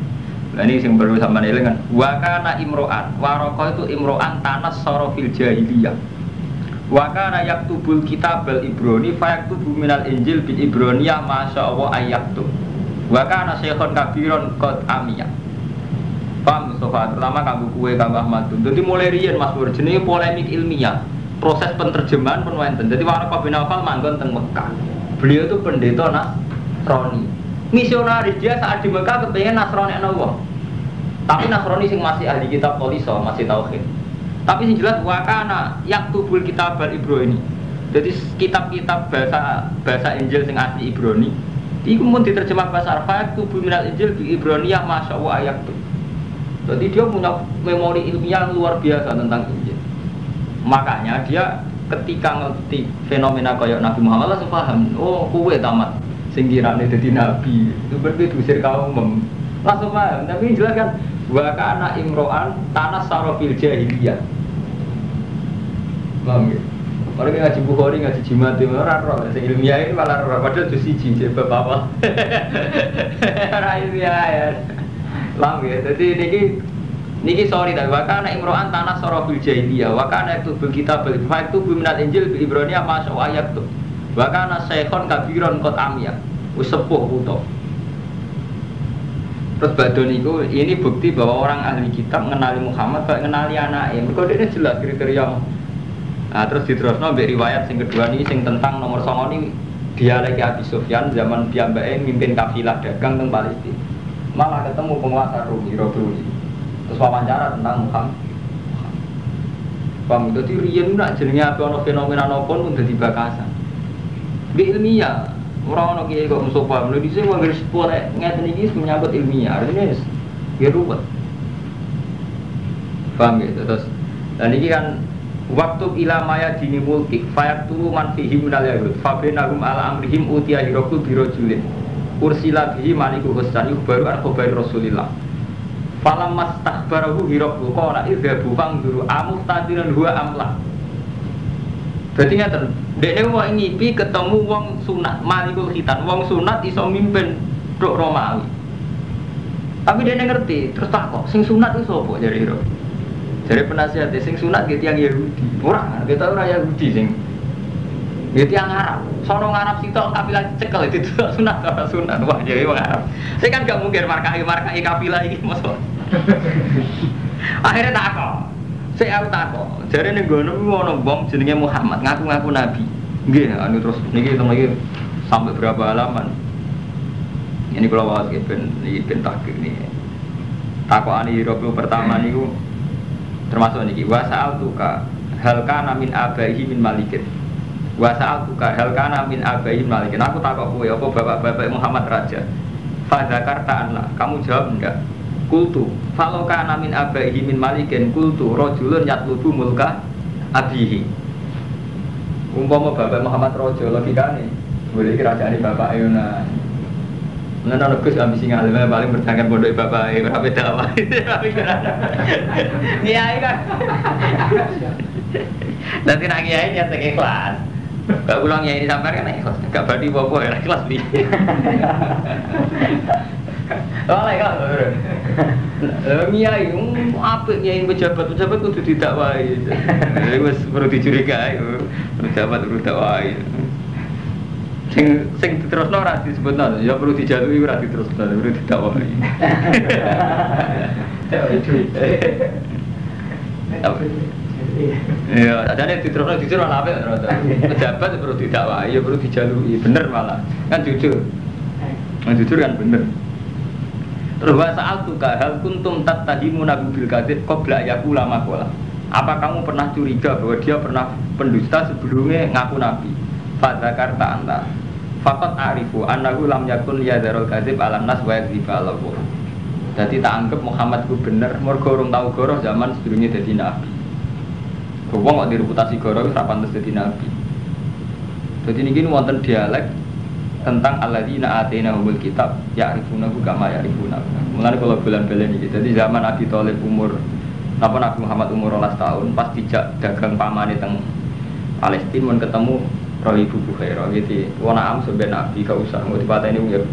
Nah ini yang perlu sama kan. Wa kana imro'an. Waraqah itu imro'an tanas sarofil jahiliyah. Wa kana yaktubul kitabal ibrani fa yaktubu minal injil bil ibroniyah masyaallah ayaktub. Wa kana syekhon kabiron qad amiyah. Paham Mustafa, terutama kanggo kue kanggo Ahmad. Dadi mulai riyen Mas Pur jenenge polemik ilmiah. Proses penerjemahan pun wonten. Dadi Waraqah bin Naufal manggon teng Mekah. Beliau itu pendeta Nasrani. Misionaris dia saat di Mekah kepengen Nasrani ana wong. Tapi Nasrani sing masih ahli kitab Qoliso, masih tauhid. Tapi sing jelas wa kana yaktubul kitabal ibrani. Jadi kitab-kitab bahasa Injil sing asli Ibrani iku mun diterjemah bahasa Arab tubuh minal Injil bi Ibroniyah masyaallah ayat tuh. Jadi dia punya memori ilmiah luar biasa tentang Injil. Makanya dia ketika ngerti fenomena kayak Nabi Muhammad langsung paham. Oh, kowe tamat sing kirane dadi nabi. Itu berarti diusir kaum. Langsung paham. Tapi jelas kan wa kana imro'an tanas sarofil jahiliyah. Paham ya? Orang ngaji Bukhari, ngaji Jimat, orang roh, ilmiah ini malah roh, padahal itu siji, jebab apa? Orang ilmiah ya, paham ya? Jadi niki sorry tapi wakana imro'an tanah sorofil jahiliyah, wakana itu berkitab itu biminat Injil Ibroniyah masuk ayat tuh, wakana syekhon kabiron kot amiyah, usepuh puto. Terus badon itu ini bukti bahwa orang ahli kitab mengenali Muhammad, gak mengenali anaknya. Mereka ini jelas kriteria. Nah, terus diterusno mbek riwayat sing kedua niki sing tentang nomor 9 niki dia lagi Abi Sufyan zaman piyambake mimpin kafilah dagang teng Palestina. Malah ketemu penguasa Romawi. Terus wawancara tentang Muhammad. Paham dadi riyen nak jenenge apa ana fenomena napa pun dadi bakasan. Di ilmiah ora ono kiye kok Mustafa lho dise wong garis sepure ngeten iki menyangkut ilmiah. Artinya wis ya ruwet. Paham ya terus. Dan iki kan waktu ila maya dini mulkik fayak turu man fihim minal yahud fabenahum ala amrihim utiya hirokul birojulin ursila bihi maliku hustan baru an khobar rasulillah falam mas takbarahu hirokul kona idhabu fangduru amuf tadiran huwa amlah. Berarti ngeten dekne wong ngipi ketemu wong sunat malikul khitan wong sunat iso mimpin tok Romawi tapi dekne ngerti terus takok sing sunat itu sapa jare hiro. Jadi penasihat sing sunat gitu yang Yahudi, orang kita orang Yahudi sing Ya tiang Arab, sono Arab sitok kafilah cekel itu sunat ora sunat wah jadi wong Arab. Saya kan gak mungkin markai kafilah iki mosok. Akhirnya takok. Saya takok. Jare ning ngono ono wong jenenge Muhammad ngaku-ngaku nabi. Nggih, anu terus niki lagi sampai berapa halaman. Ini kalau wawas ben takdir nih. Takokane Rabi pertama niku termasuk niki wasal tuka hal kana min abaihi min malikin. Wasal tuka hal kana min abaihi min malikin. Aku takok kowe apa bapak-bapak Muhammad raja. Fa zakarta anla, kamu jawab enggak? Kultu falau kana min abaihi min malikin kultu rajulun yatlubu mulka abihi. Umpama bapak Muhammad raja logikane boleh kerajaane bapak Ayuna. Menan Gus ambisi ngalim paling bertanggung pondok bapak ora beda wae. Kiai kan. Nanti nak kiai niat ikhlas. Gak ulang kiai sampean kan ikhlas. Gak badi apa-apa ya ikhlas bi. Oh ikhlas. Kiai apik kiai pejabat kudu didakwai. Wis perlu dicurigai. Pejabat perlu dakwai. Sing diterusno ora disebutno ya perlu dijalui ora diterusno perlu didakwai. Ya, adane diterusno jujur ora apik terus. Pejabat perlu didakwai ya perlu dijalui bener malah. Kan jujur. Nah, jujur kan bener. Terus wa sa'altuka hal kuntum tattahimuna bil kadzib qabla yaqula maqala. Apa kamu pernah curiga bahwa dia pernah pendusta sebelumnya ngaku nabi? Fa zakarta anta faqat arifu annahu lam yakun yadzarul kadzib alam nas wa yakdziba Allah. Dadi tak anggap Muhammad ku bener mergo urung tau goroh zaman sedurunge dadi nabi. Wong kok direputasi goroh wis ra pantes dadi nabi. Dadi niki wonten dialek tentang alladzina atainahumul kitab ya'rifunahu kama ya'rifuna. Mulane kula bulan-bulan iki. Dadi zaman Abi Thalib umur napa Nabi Muhammad umur 12 tahun pas dijak dagang pamane teng Palestina mun ketemu Ibu Bukhairah gitu. Wana am sampai nabi gak usah mau dipateni wong Yahudi.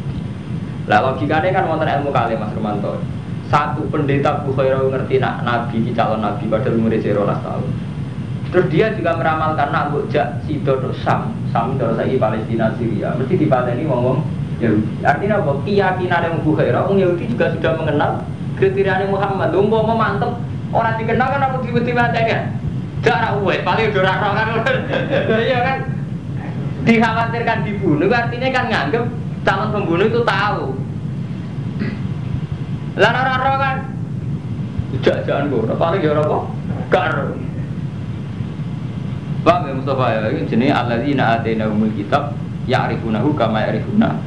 Lah logikane kan wonten ilmu kali Mas Romanto. Satu pendeta Bukhairah ngerti nak nabi iki calon nabi padahal umure 12 tahun. Terus dia juga meramalkan nak mbok jak sida tok Sam terus saiki Palestina Syria mesti dipateni wong-wong Yahudi. Artinya apa? Keyakinane wong Bukhairah wong Yahudi juga sudah mengenal kriteriane Muhammad. Lho umpama mantep ora dikenal kan aku dipateni. Jarak uwe paling ora roh kan. Iya kan? Dikhawatirkan dibunuh artinya kan nganggep calon pembunuh itu tahu. Lah ora kan jak-jakan kok paling ya ora kok gak. Paham ya Mustafa ya iki jenenge alladzina atainahumul kitab ya'rifunahu kama ya'rifuna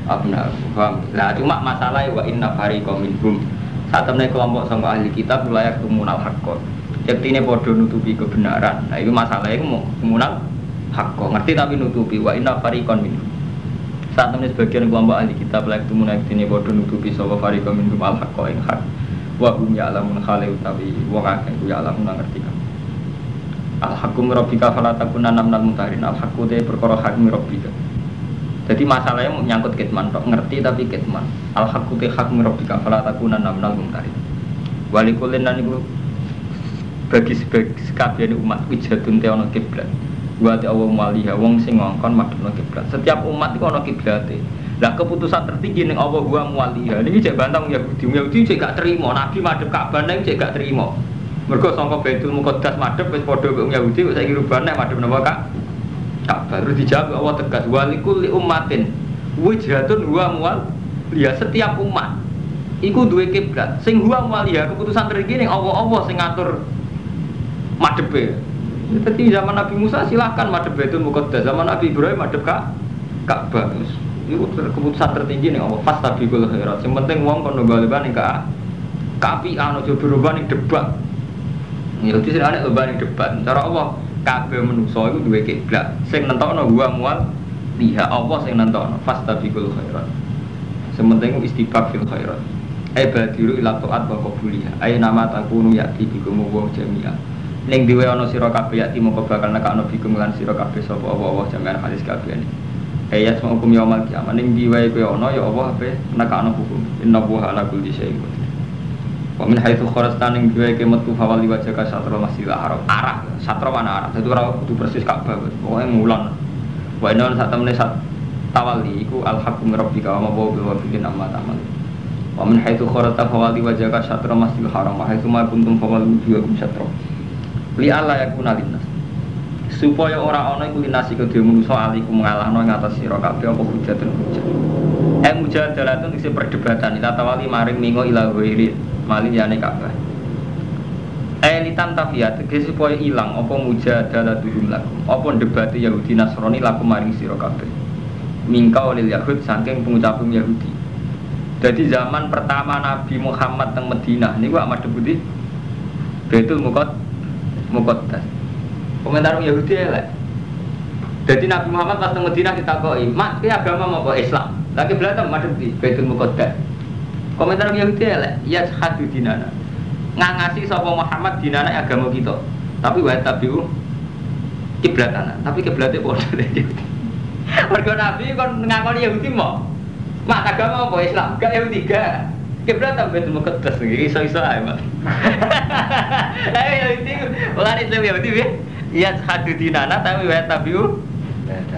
abna'ahum. Paham. Lah cuma masalahnya wa inna fariqam minhum satemene kelompok sangka ahli kitab layak tumunal haqqo. Yektine padha nutupi kebenaran. Nah itu masalahnya mau tumunal hakko ngerti tapi nutupi wa inna fariqan minhum. Saat temen sebagian kelompok ahli kitab layak tumuna dene padha nutupi sapa fariqan minhum al hakko ing hak. Wa hum ya'lamun khali utawi wong akeh ku ya'lamun ngerti kan. Al hakum rabbika fala takunanna minal mutarin. Al hakku te perkara hakim rabbika. Jadi masalahnya mau nyangkut kitman tok ngerti tapi kitman. Al hakku te hakim rabbika fala takunanna minal mutarin. Walikulin lan iku bagi sekabiane umat wijatun te ana kiblat. Buat Allah maliha wong sing ngongkon madhepno kiblat. Setiap umat iku ana kiblate. Lah keputusan tertinggi ning Allah wa maliha. Niki cek bantang Yahudi cek gak terima Nabi madhep Ka'bah ning cek gak terima. Mergo sangka Baitul Muqaddas madhep wis padha karo Yahudi kok saiki rubane madhep napa Ka'bah. Terus dijawab Allah tegas walikul li ummatin wijhatun wa maliha. Setiap umat iku duwe kiblat. Sing wa maliha keputusan tertinggi ning Allah sing ngatur madhepe. Jadi zaman Nabi Musa silahkan madhep Baitul Muqaddas, zaman Nabi Ibrahim madhep Ka'bah. Itu keputusan tertinggi nih Allah fastabiqul khairat. Yang penting wong kono bali-bali ning kaapian aja berubah ning debat. Ya iki sing ana berubah ning debat. Cara Allah kabeh manusa iku duwe kiblat. Sing nentokno wa mual liha Allah sing nentokno fastabiqul khairat. Sing penting istibaq fil khairat. Badiru ila taat wa qabuliha. Ai nama takunu yati bikum wa jami'a. Ning diwe ana sira kabeh yati moko bakal nekakno bikum lan sira kabeh sapa Allah jami'an hadis kabeh. Ayat sama hukum yaumil kiamat ning diwe kowe ana ya Allah ape nekakno hukum. Innallaha ala kulli syai'in qadir. Wa min haitsu kharajta ning diwe ke metu fawal wajhaka satrul masjidil haram. Arah, satra mana arah. Dadi ora kudu persis Ka'bah. Pokoke mulan. Wa inna sak temene sak tawali iku al-haqqu min rabbika wa ma huwa bil wafiqin amma ta'mal. Wa min haitsu kharata fawali wajhaka syatra masjidil haram wa haitsu ma kuntum fawali wujuhakum syatra. Li alla yakuna linnas. Supaya ora ana iku linasi kedhe manusa alikum ngalahno ing atas sira kabeh apa hujatun hujat. Mujadalatun isi perdebatan ila tawali maring mingo ila ghairi malin yane kabeh. Litan tafiyat tegese supaya ilang apa mujadalatun lakum. Apa debate Yahudi Nasrani lakum maring sira kabeh. Mingkau lil Yahud saking pengucaping Yahudi. Jadi zaman pertama Nabi Muhammad teng Madinah niku madhep pundi? Baitul Muqaddas. Komentar Yahudi elek. Jadi Nabi Muhammad pas teng Madinah ditakoki, "Mak, ki agama apa Islam?" Lagi belatem madhep di Baitul Muqaddas. Komentar Yahudi elek, "Ya hadu dinana." Ngangasi sapa Muhammad dinana agama kita. Tapi wa tabiu kiblatana. Tapi kiblatnya padha Yahudi. Mergo Nabi kon ngakoni Yahudi mau. Mak agama apa Islam? Gak Yahudi gak. Kiblat ta Baitul Muqaddas iki iso-iso ae, Mas. Ayo Yahudi, ora Islam Yahudi piye? Ya hadu dinana tapi wa tabiu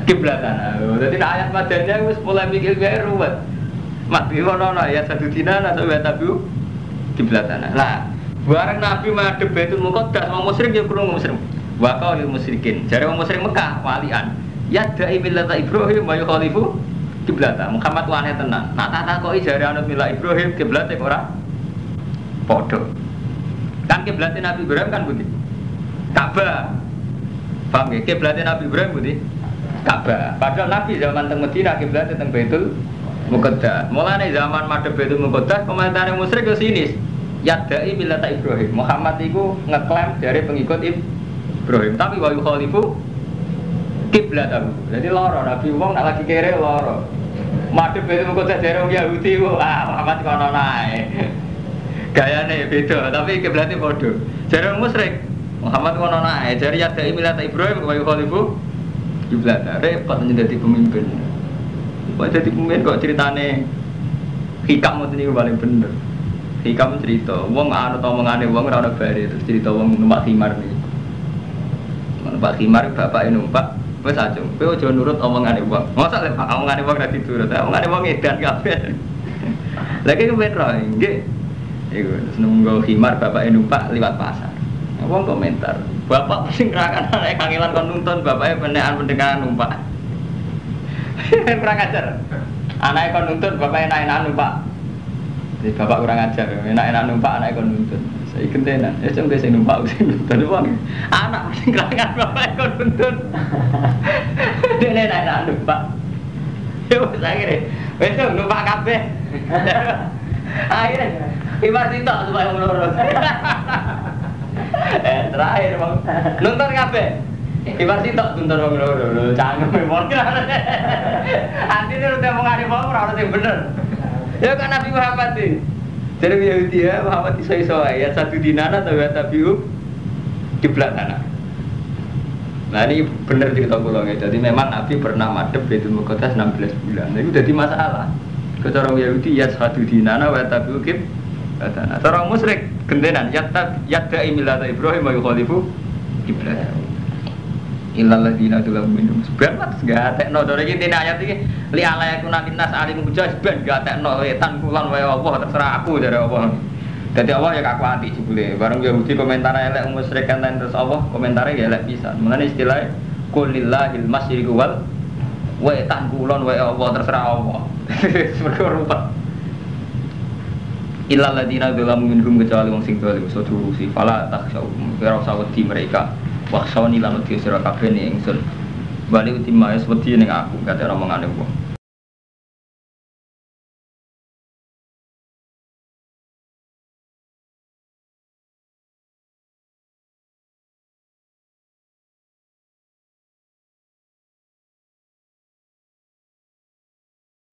kiblatana. Dadi ayat madaniyah wis mulai mikir gawe ruwet. Mak iki ono ayat hadu dinana tapi wa tabiu kiblatana. Lah, bareng Nabi madhep Baitul Muqaddas, wong musyrik ya krungu musyrik. Wa qaulil musyrikin. Jare wong musyrik Mekah walian. Ya da'i millata Ibrahim wa yukhalifu kiblata. Muhammad wane tenan. Nak tak takoki jare anut milah Ibrahim kiblate kok ora padha. Kan kiblate Nabi Ibrahim kan pundi? Ka'bah. Paham ya? Kiblate Nabi Ibrahim pundi? Ka'bah. Padahal Nabi zaman teng Madinah kiblate teng Baitul Muqaddas. Mulane zaman madhep Baitul Muqaddas komentare musyrik yo sinis. Yadai millata Ibrahim. Muhammad iku ngeklaim dari pengikut Ibrahim, tapi wa yukhalifu kiblatahu. Jadi loro Nabi wong nak lagi kere loro. Madhep Baitul Muqaddas dari wong Yahudi Muhammad kono nae. Gayane beda, tapi kiblatnya padha. Jare wong musyrik Muhammad kono nae, jare yadai millata Ibrahim wa yukhalifu kiblatahu. Repot menjadi pemimpin. Kok jadi pemimpin kok ceritane hikam ngoten niku paling bener. Hikam cerita, wong anut omongane wong ora ana bare terus cerita wong numpak khimar iki. Numpak khimar bapake numpak, wis ajeng. Kowe aja nurut omongane wong. Mosok lek omongane wong ora diturut, omongane wong edan kabeh. Lagi kepen ro nggih. Iku terus nunggu khimar bapake numpak liwat pasar. Wong komentar, bapak sing rakan anake kangelan kon nuntun bapake penekan pendengaran numpak. Kurang ajar. Anake kon nuntun bapake enak-enak numpak. Jadi bapak kurang ajar, enak-enak numpak anak ikon nuntun. Saya gentenan, ya cuma saya numpak sing nuntun uang. Anak sing kerangan bapak ikon nuntun. Dia enak-enak numpak. Ya wes akhirnya, wes numpak kabeh. Akhirnya, ibar sitok supaya melurus. Terakhir bang, nonton kabeh. Ibar sitok nonton bang melurus, canggung memang. Artinya udah mengari bang, orang yang bener. Ya kan Nabi Muhammad sih. Jadi Yahudi ya Muhammad iso-iso ya satu dinana atau ya tabiu kiblat tanah. Nah ini benar cerita kula ya. Jadi memang Nabi pernah madhep Baitul Muqaddas 16 bulan. Itu jadi masalah. Ke orang Yahudi ya satu dinana wa tabiu kiblat tanah. Orang musyrik gentenan yadai millata Ibrahim wa yukhalifu kiblat. Illal ladina tulam minum. Sebenarnya enggak tekno dore iki dene ayat iki li ala yakuna linnas alim hujjah ben enggak tekno wetan kulon wae Allah terserah aku dari Allah. Dadi Allah ya aku ati jebule. Bareng Yahudi komentar elek musyrik kan terus Allah komentare ya elek pisan. Mengenai istilah qul lillahil masyriqu wal wetan kulon wae Allah terserah Allah. Mergo rupa. Illal ladina tulam minhum kecuali wong sing dolim sodu si fala takhsyau ora usah wedi mereka. Waksoni lan wedi sira kabeh ning ingsun. Bali utima wis wedi ning aku kate omongane wong.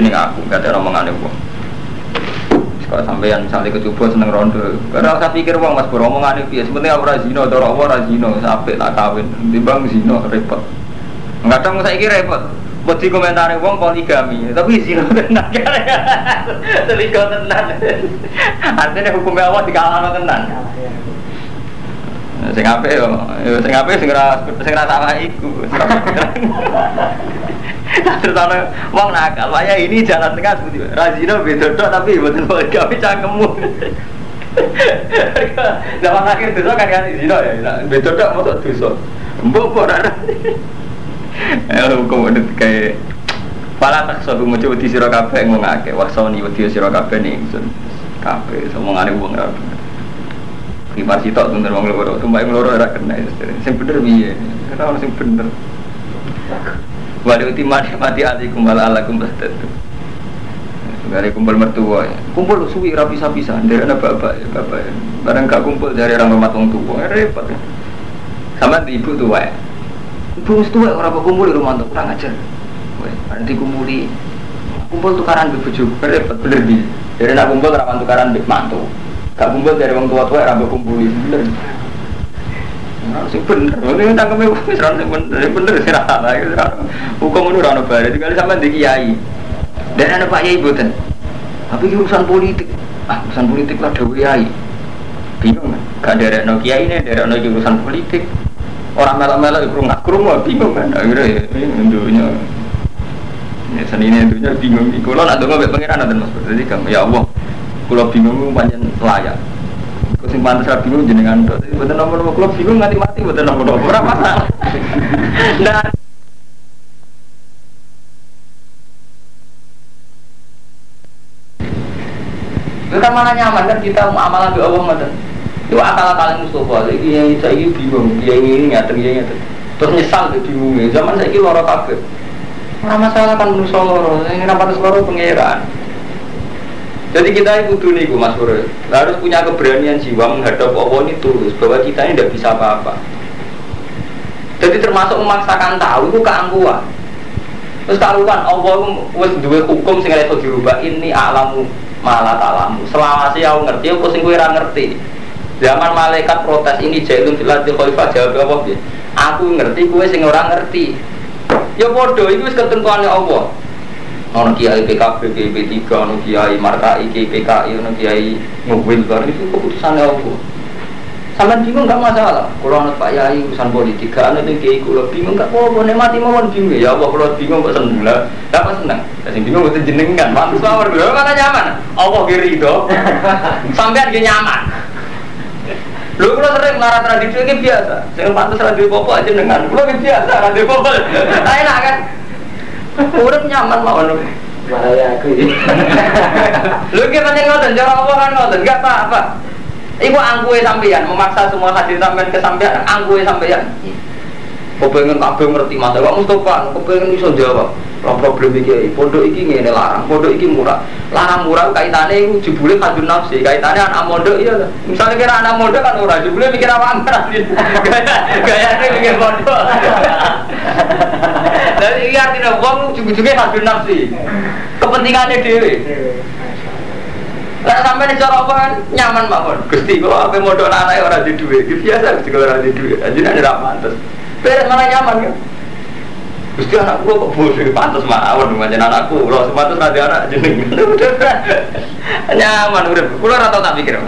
Ning aku kate omongane wong. Kok sampeyan misalnya kecoba seneng rondo. Ora usah pikir wong Mas Bro omongane piye. Sepenting ora zina, cara apa ora zina, sampe tak kawin. Timbang zina repot. Kadang saiki repot. Wedi komentare wong poligami, tapi zina tenan. Selingkuh tenan. Artinya hukumnya Allah dikalahno tenan. Sing apik yo, sing apik sing ora salah iku. Terus ana wong nakal, "Waya ini jalan tengah seperti Razino beda tok tapi mboten gawe cangkemmu." Zaman akhir dosa kan zina ya. Beda tok mosok dosa. Mbok ora. Hukum udah kayak pala tak suatu macam wedi sira kabeh ngomongake wasoni wedi sira kabeh ning ingsun kabeh omongane wong ora bener ki marsi tok bener wong loro tumbake loro ora kena sing bener piye ora ono sing bener wali mati alikum wala alakum bastatu gare kumpul mertua kumpul suwi ra bisa-bisa nderek bapak barang gak kumpul dari orang rumah wong tuwa repot sama ibu tuwa ibu tuwa ora kumpul di rumah tuwa kurang ajar nanti kumpul tukaran be bojo repot bener di dari nak kumpul rawan tukaran be mantu gak kumpul dari wong tua-tua ra mbok kumpuli bener sing bener ngene tangkeme wis ra bener sira ta hukum ngono ora ono bare dikali sampean di kiai dan ana Pak Yai boten tapi urusan politik urusan politik lah dhewe kiai bingung gak derekno kiai ne derekno urusan politik orang melak-melak krungu bingung kan akhirnya dunya ya senine dunya bingung iki kula nak ndonga mek pangeran nanten Mas jadi kamu ya Allah kula bingung pancen layak kok sing pantes ra bingung jenengan tok mboten nomor kula bingung nganti mati mboten nomor ora masalah nah itu kan mana nyaman kan kita muamalah be Allah ngoten itu akal-akalan Mustafa iki yang saiki bingung dia ini ngaten terus nyesal bingungnya zaman saiki lara kabeh ora masalah kan manusa loro ini rapates loro pangeran jadi kita kudu niku Mas Bro harus punya keberanian jiwa menghadap Allah ini tulus bahwa kita ini tidak bisa apa-apa jadi termasuk memaksakan tahu itu keangkuhan terus karuan Allah wis duwe hukum sing iso dirubah ini alamu malah talamu selawase aku ngerti apa sing kowe ora ngerti zaman malaikat protes ini jailun filati khalifah jawab apa piye aku ngerti kowe sing ora ngerti ya padha iki wis ketentuane Allah ono kiai PKB PP3 ono kiai Markai PKI ono kiai Mubil bar itu keputusane Allah sampean bingung enggak masalah kalau ana Pak Yai urusan politik ana ning kiai kula bingung enggak apa-apa nek mati mawon bingung ya Allah kula bingung kok seneng lah apa seneng sing bingung mboten jenengan mantus mawon lho mana nyaman Allah ki rido sampean ki nyaman lho kula sering marah tradisi iki biasa sing pantes ra duwe apa aja jenengan kula ki biasa ra duwe apa enak kan urip nyaman mawon bahaya aku iki lho ki pancen ngoten cara apa kan ngoten enggak apa-apa iku angkuhe sampeyan memaksa semua hadir sampeyan ke sampeyan angkuhe sampeyan kepengen kabeh ngerti Mas Pak Mustofa kepengen iso jawab problem iki pondok iki ngene larang pondok iki murah larang murah kaitane iku jebule kadun nafsi kaitane anak mondok iya misalnya kira anak mondok kan ora jebule mikir apa gayane mikir pondok dari iki artine wong ujug-ujuge kadun nafsi kepentingane dhewe lah sampai nih cara apa kan nyaman mawon. Gusti kok ape modal anake ora di dhuwit. Iki biasa Gusti ora di dhuwit. Ajine ora pantes. Beres malah nyaman kan. Gusti anakku kok bodoh pantes mawon pancen anakku. Lho sepatut ra anak jeneng. Nyaman urip. Kula ora tau tak pikir.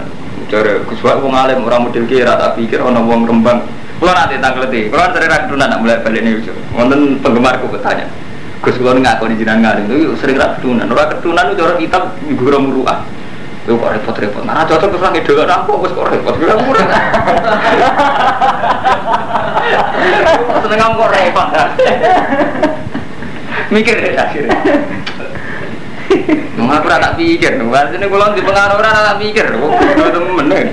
Jare Gus Wak wong alim ora model ki ora tak pikir ana wong Rembang. Kula nanti tangkleti. Kula sering ra ketunan nak mulai bali niku. Wonten penggemarku bertanya. Gus kula ngakoni jenengan ngalim itu sering ra ketunan. Ora ketunan itu cara kitab guru muruah. Itu kok repot-repot, nah cocok terus lagi dulu aku kok repot, bilang murah seneng kamu kok repot mikir deh akhirnya aku tak pikir, ini kalau di pengaruh orang tak pikir kok temen bener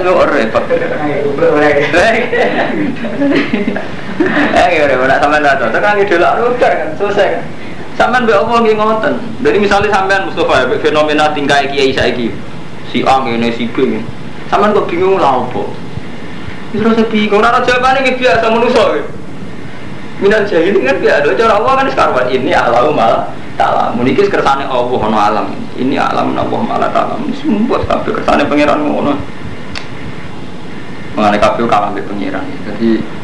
kok repot udah sampai lah cocok lagi dulu, udah kan, selesai kan sampean mbek apa nggih ngoten. Dari misalnya sampean Mustofa ya fenomena tingkah kiai saiki. Si A ngene si B. Sampean kok bingung lha opo? Wis rasa bingung ora jawabane nggih biasa manusa. Minal jahil kan biasa cara Allah kan sekarwan ini alam malah ta'ala. Muniki kersane Allah ono alam. Ini alam Allah malah ta'ala. Sumpah kabeh kersane pangeran ngono. Mangane kabeh kalah mbek pangeran. Jadi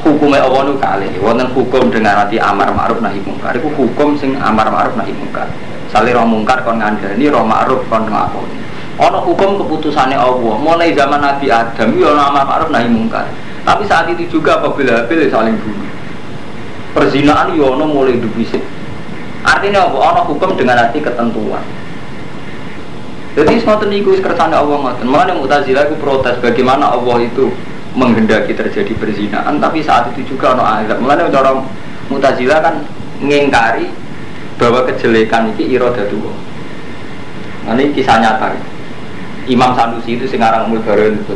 hukumnya Allah itu kali, wonten hukum dengan hati amar ma'ruf nahi mungkar. Itu hukum sing amar ma'ruf nahi mungkar. Sale roh mungkar kon ngandani, roh ma'ruf kon nglakoni. Ana hukum keputusane Allah. Mulai zaman Nabi Adam yo ana amar ma'ruf nahi mungkar. Tapi saat itu juga apabila Habil saling bunuh. Perzinaan yo ono mulai dibisik. Artinya apa? Ono hukum dengan arti ketentuan. Jadi semua niku kersane Allah ngoten. Mulane Mu'tazilah iku protes bagaimana Allah itu menghendaki terjadi perzinaan tapi saat itu juga ono azab. Mulane cara Mu'tazilah kan ngingkari bahwa kejelekan iki iradatullah. Nah, ini kisah nyata. Imam Sanusi itu Singarang Mulbarin itu.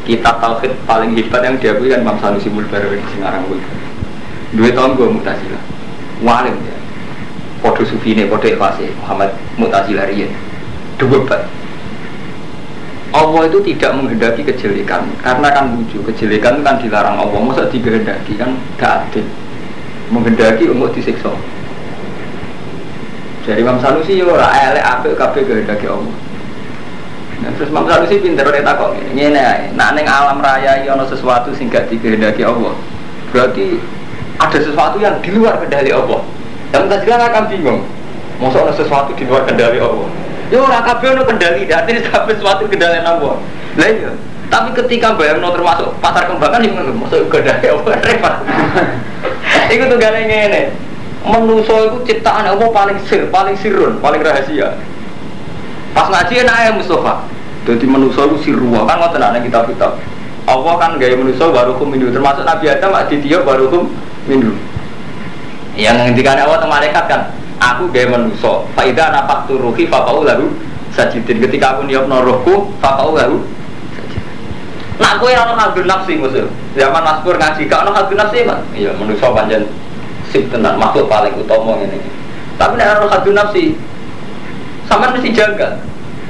Kitab tauhid paling hebat yang diakui kan Imam Sanusi Mulbarin di Singarang Mulbarin. Dua tahun gue Mu'tazilah. Walim ya. Podo Sufine, podo Ikhwasi, Muhammad Mu'tazilah riyen. Dua bat. Allah itu tidak menghendaki kejelekan karena kan lucu, kejelekan itu kan dilarang Allah, masa dikehendaki kan gak adil. Menghendaki untuk disiksa. Jadi Imam Sanusi ora elek apik kabeh kehendaki Allah. Nah, terus Imam Sanusi pinter ora takok ngene ae. Nek ning alam raya iki ana sesuatu sing gak dikehendaki Allah. Berarti ada sesuatu yang di luar kendali Allah. Dan kita akan bingung. Masa ada sesuatu di luar kendali Allah? Ya ora kabeh ono kendali, artinya sampai sesuatu kendali Allah. Lah iya. Tapi ketika bayangno termasuk pasar kembangan yang masuk kendali Allah repot. Iku tuh gale ngene. Manusa iku ciptaan Allah paling sirun, paling rahasia. Pas ngaji enak ya Mustafa. Dadi manusa iku sirruwa kan ngoten ana kitab-kitab. Allah kan gawe manusa barukum minhu, termasuk Nabi Adam aditya barukum minhu. Yang ngendikane Allah te malaikat kan, aku gawe manusa. Fa idza nafaqtu ruhi fa qaulahu sajidin. Ketika aku niupno rohku fa qaulahu sajidin. Nak kowe ora ono hadun nafsi musuh. Zaman Maskur ngaji gak ono hadun nafsi, Pak. Iya, manusa pancen sip tenan, makhluk paling utama ngene iki. Tapi nek ono hadun nafsi, sampean mesti jaga.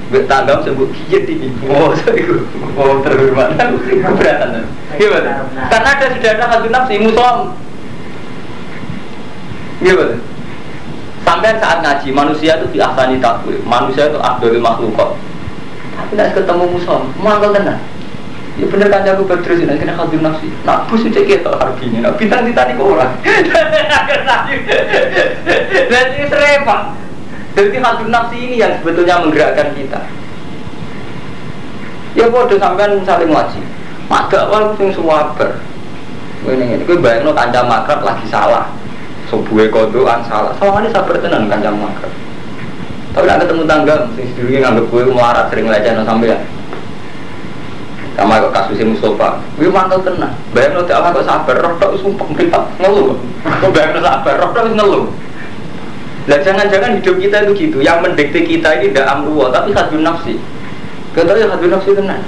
Mbek tanggam sebut kiye iki. Oh, iku. Oh, terhormat. Keberatan. Gimana? Karena sudah ada hadun nafsi musuh. Gimana? Sampai saat ngaji manusia itu diahsani takwil, manusia itu abdul makhlukot. Tapi nak ketemu musuh, mangkal tenan. Ya bener kan aku berterus ini kena hadun nafsi. Nak bus itu kita harganya, nak bintang ditani ke orang. Jadi serempak. Jadi hadun nafsi ini yang sebetulnya menggerakkan kita. Ya bodoh sampean saling ngaji. Maka awal sing suwaber. Ini gue bayangno kanca makrab lagi salah. Sobuhe kodoan salah. Sawangane sabar tenan kanca makrab. Tapi nek ketemu tangga sing sedurunge nganggep kowe melarat sering lecehno sampean. Sama kok kasusnya Mustafa. Kuwi mantap tenan. Bayangno dak kok sabar roh tok sumpek mripat ngeluh. Kok bayangno sabar roh tok ngeluh. Lah jangan-jangan hidup kita itu gitu. Yang mendikte kita ini tidak amruwa tapi hadun nafsi. Kita ya hadun nafsi tenan.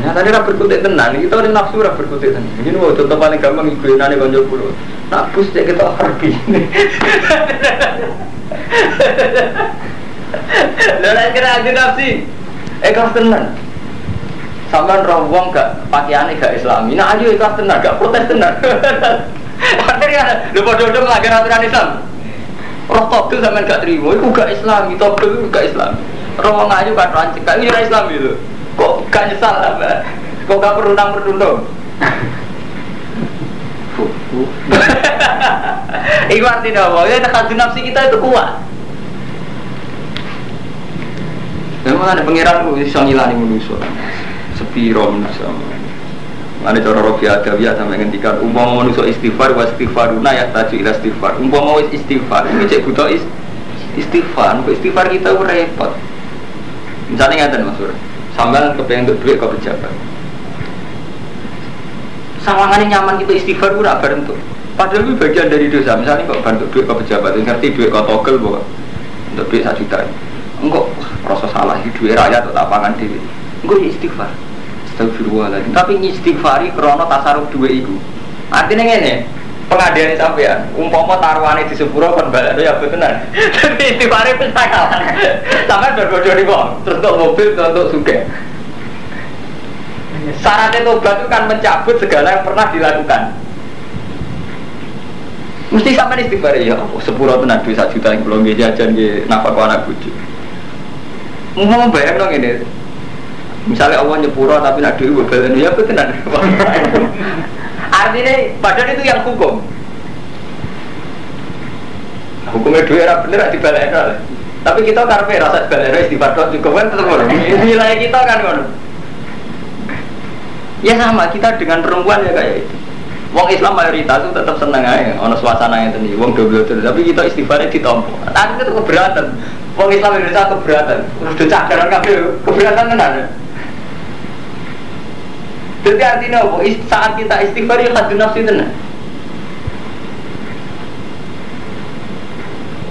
Nah tadi ra berkutik tenan, kita ora nafsu ra berkutik tenan. Ini mau contoh paling gampang ibu-inane kanca kula. Nak bus cek kita harbi. Lha nek kira hadun nafsi. Ikhlas tenan. Sampeyan roh wong gak pakaiane gak Islami. Nah ayo ikhlas tenan, gak protes tenan. Artinya lho padha-padha melanggar aturan Islam. Roh togel sampean gak trimo, iku gak Islami, togel gak Islami. Roh wong ayu kan rancik, gak ora Islami lho. Kok gak nyesal apa? Kok gak perundang-perundung? Iku artinya apa? Ya hadun nafsi kita itu kuat. Memang ada pangeran bisa ngilani manusia. Sepiro manusia. Ada cara Robi Adawiyah sampai ngendikan umpama manusia istighfar wa istighfaruna ya taju ila istighfar. Umpama wis istighfar, ini cek butuh istighfar. Istighfar kita repot. Misalnya ngaten Mas Sur. Sampeyan kepengen untuk duit ke pejabat. Sawangane nyaman kita istighfar ora bareng tuh. Padahal itu bagian dari dosa. Misalnya kok bantu duit ke pejabat, ngerti duit ke togel bahwa untuk duit 1 juta. Enggak rasa salah di duit rakyat atau tapangan dhewe. Engko istighfar. Astagfirullahaladzim. Tapi istighfari krana tasarruf duit iku. Artinya ngene, pengadaan sampean, umpama taruhane di sepuro kon balekno ya betenan. Tapi istighfari pesakalan. Sampeyan berbodoh wong, terus untuk mobil untuk sugih. Syaratnya tobat itu kan mencabut segala yang pernah dilakukan. Mesti sampean istighfar ya, sepuro tenan duit 1 juta yang belum jajan nggih nafkah anak bojo. Mau bayang dong ini. Misalnya Allah nyepuro tapi nak duit balen ya betenan. Artinya padahal itu yang hukum. Hukumnya duit era bener dibalekno. Tapi kita karepe rasa dibalekno istighfar tok juga kan tetep ngono. Nilai kita kan ngono. Ya sama kita dengan perempuan ya kayak itu. Wong Islam mayoritas itu tetap seneng aja, ono suasana yang tadi, wong double terus. Tapi kita istighfarnya ditompo. Tapi itu keberatan. Wong Islam Indonesia keberatan. Terus dicakaran kabeh keberatan tenan. Jadi artinya apa? Saat kita istighfar ya hadun nafsi tenan.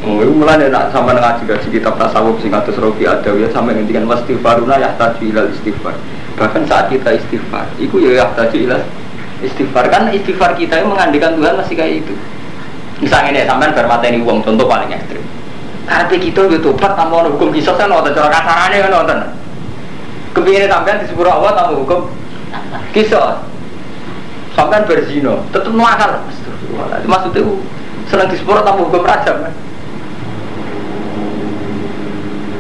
Oh, itu mulai nak sama ngaji kitab tasawuf sing atus Rofi Adawiyah sampai ngendikan wastighfaruna yahtaju ilal istighfar. Bahkan saat kita istighfar, itu ya yahtaju ilal istighfar. Kan istighfar kita yang mengandikan Tuhan masih kayak itu. Misalnya ini sampean bar mateni wong, contoh paling ekstrim. Karena kita yo tobat tanpa hukum kisah kan nonton cara kasarane kan nonton. Kepingin sampean disepuro Allah tanpa hukum kisah. Sampean berzina, tetep nuakal. Astagfirullah. Maksudnya seneng disepuro tanpa hukum rajam kan.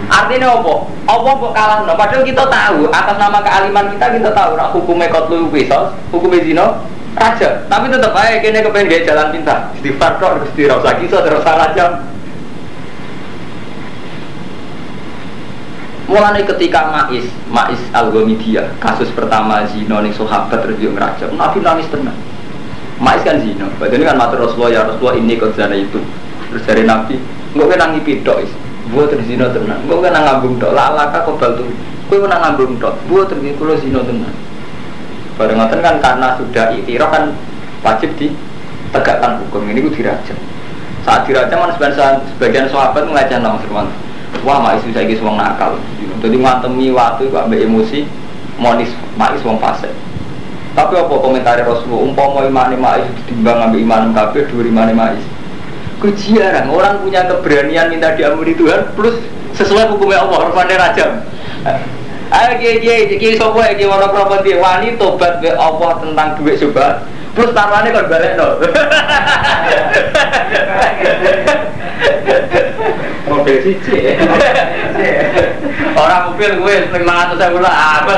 Artinya apa? Apa kok kalah? No? Padahal kita tahu atas nama kealiman kita tahu nak hukumnya qatlu qisas, hukumnya zina raja. Tapi tetap aja kene kepengen gaya jalan pintar. Istighfar tok, Gusti ra usah kisah terus raja. Mulane ketika Ma'is Al-Ghamidiyah kasus pertama zina ning sahabat terus yo ngrajam. Nabi nangis tenan. Ma'is kan zina. Padahal kan matur Rasulullah ya Rasulullah ini kok zina itu. Terus dari Nabi, engko nang pidok is. Buat terzino tenan, gue kan ngambung tok, laka kebal tuh, gue kan ngambung tok, buat terzino zino tenan. Barengan kan karena sudah ikhtiraf kan wajib ditegakkan hukum ini gue dirajam. Saat dirajam kan sebagian sahabat ngajak nang Firman, wah Ma'is bisa gis wong nakal, jadi ngantemi waktu gue ambil emosi, monis Ma'is wong fasik. Tapi apa komentar Rasulullah, umpama imane Ma'is ditimbang ambil iman kafir, dua imane Ma'is. Jarang orang punya keberanian minta diampuni Tuhan plus sesuai hukumnya Allah harus rajam. Ayo kiai sopo kiai ono properti wani tobat be Allah tentang duit coba plus taruhannya kon balekno. Mobil siji. Orang mobil gue 500.000 lah apa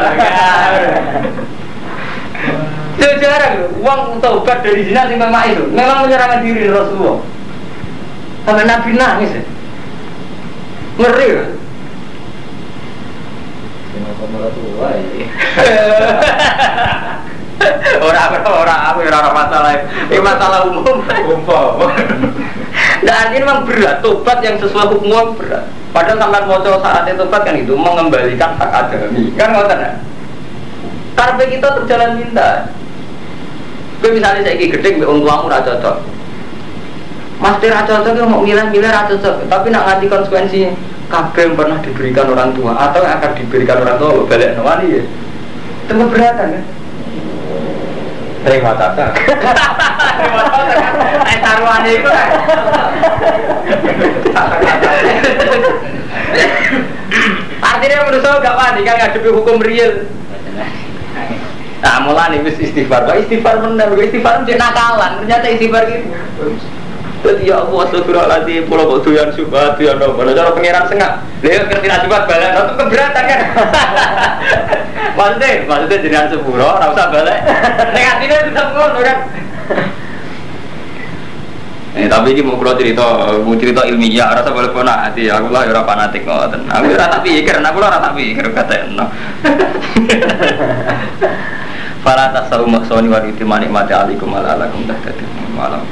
jarang uang tobat dari zina sing memang itu memang menyerahkan diri Rasulullah. Sampai Nabi nangis ya. Ngeri ya. Orang masalah. Ini masalah umum. Nah ini memang berat. Tobat yang sesuai hukum berat. Padahal sampai mau syaratnya tobat kan itu mengembalikan hak adami. Kan nggak tahu. Karena kita terjalan minta. Misalnya saya gede, orang tuamu ra cocok. Mas Tira cocok mau milih-milih ra cocok, tapi nak nganti konsekuensi kabeh yang pernah diberikan orang tua atau yang akan diberikan orang tua balik wani ya. Itu keberatan kan? Terima tata. Terima tata kan? Taruhan itu kan. Artinya menurut saya gak wani kan ngadepi hukum real. Nah mulai nih istighfar benar, istighfar menjadi nakalan, ternyata istighfar gitu. Jadi ya Allah astagfirullahaladzim, pulau kok doyan subhat, doyan apa, cara pengiran sengak lihat ngerti subhat balik, itu keberatan kan maksudnya jenengan sepuro, gak usah balik negatifnya tetap ngono kan tapi ini mau cerita ilmiah, rasa boleh pernah hati, aku lah orang fanatik ngoten aku rasa pikir, aku lah rasa pikir katanya para tasawuf maksoni wa itimani mati alikum ala alakum dah malam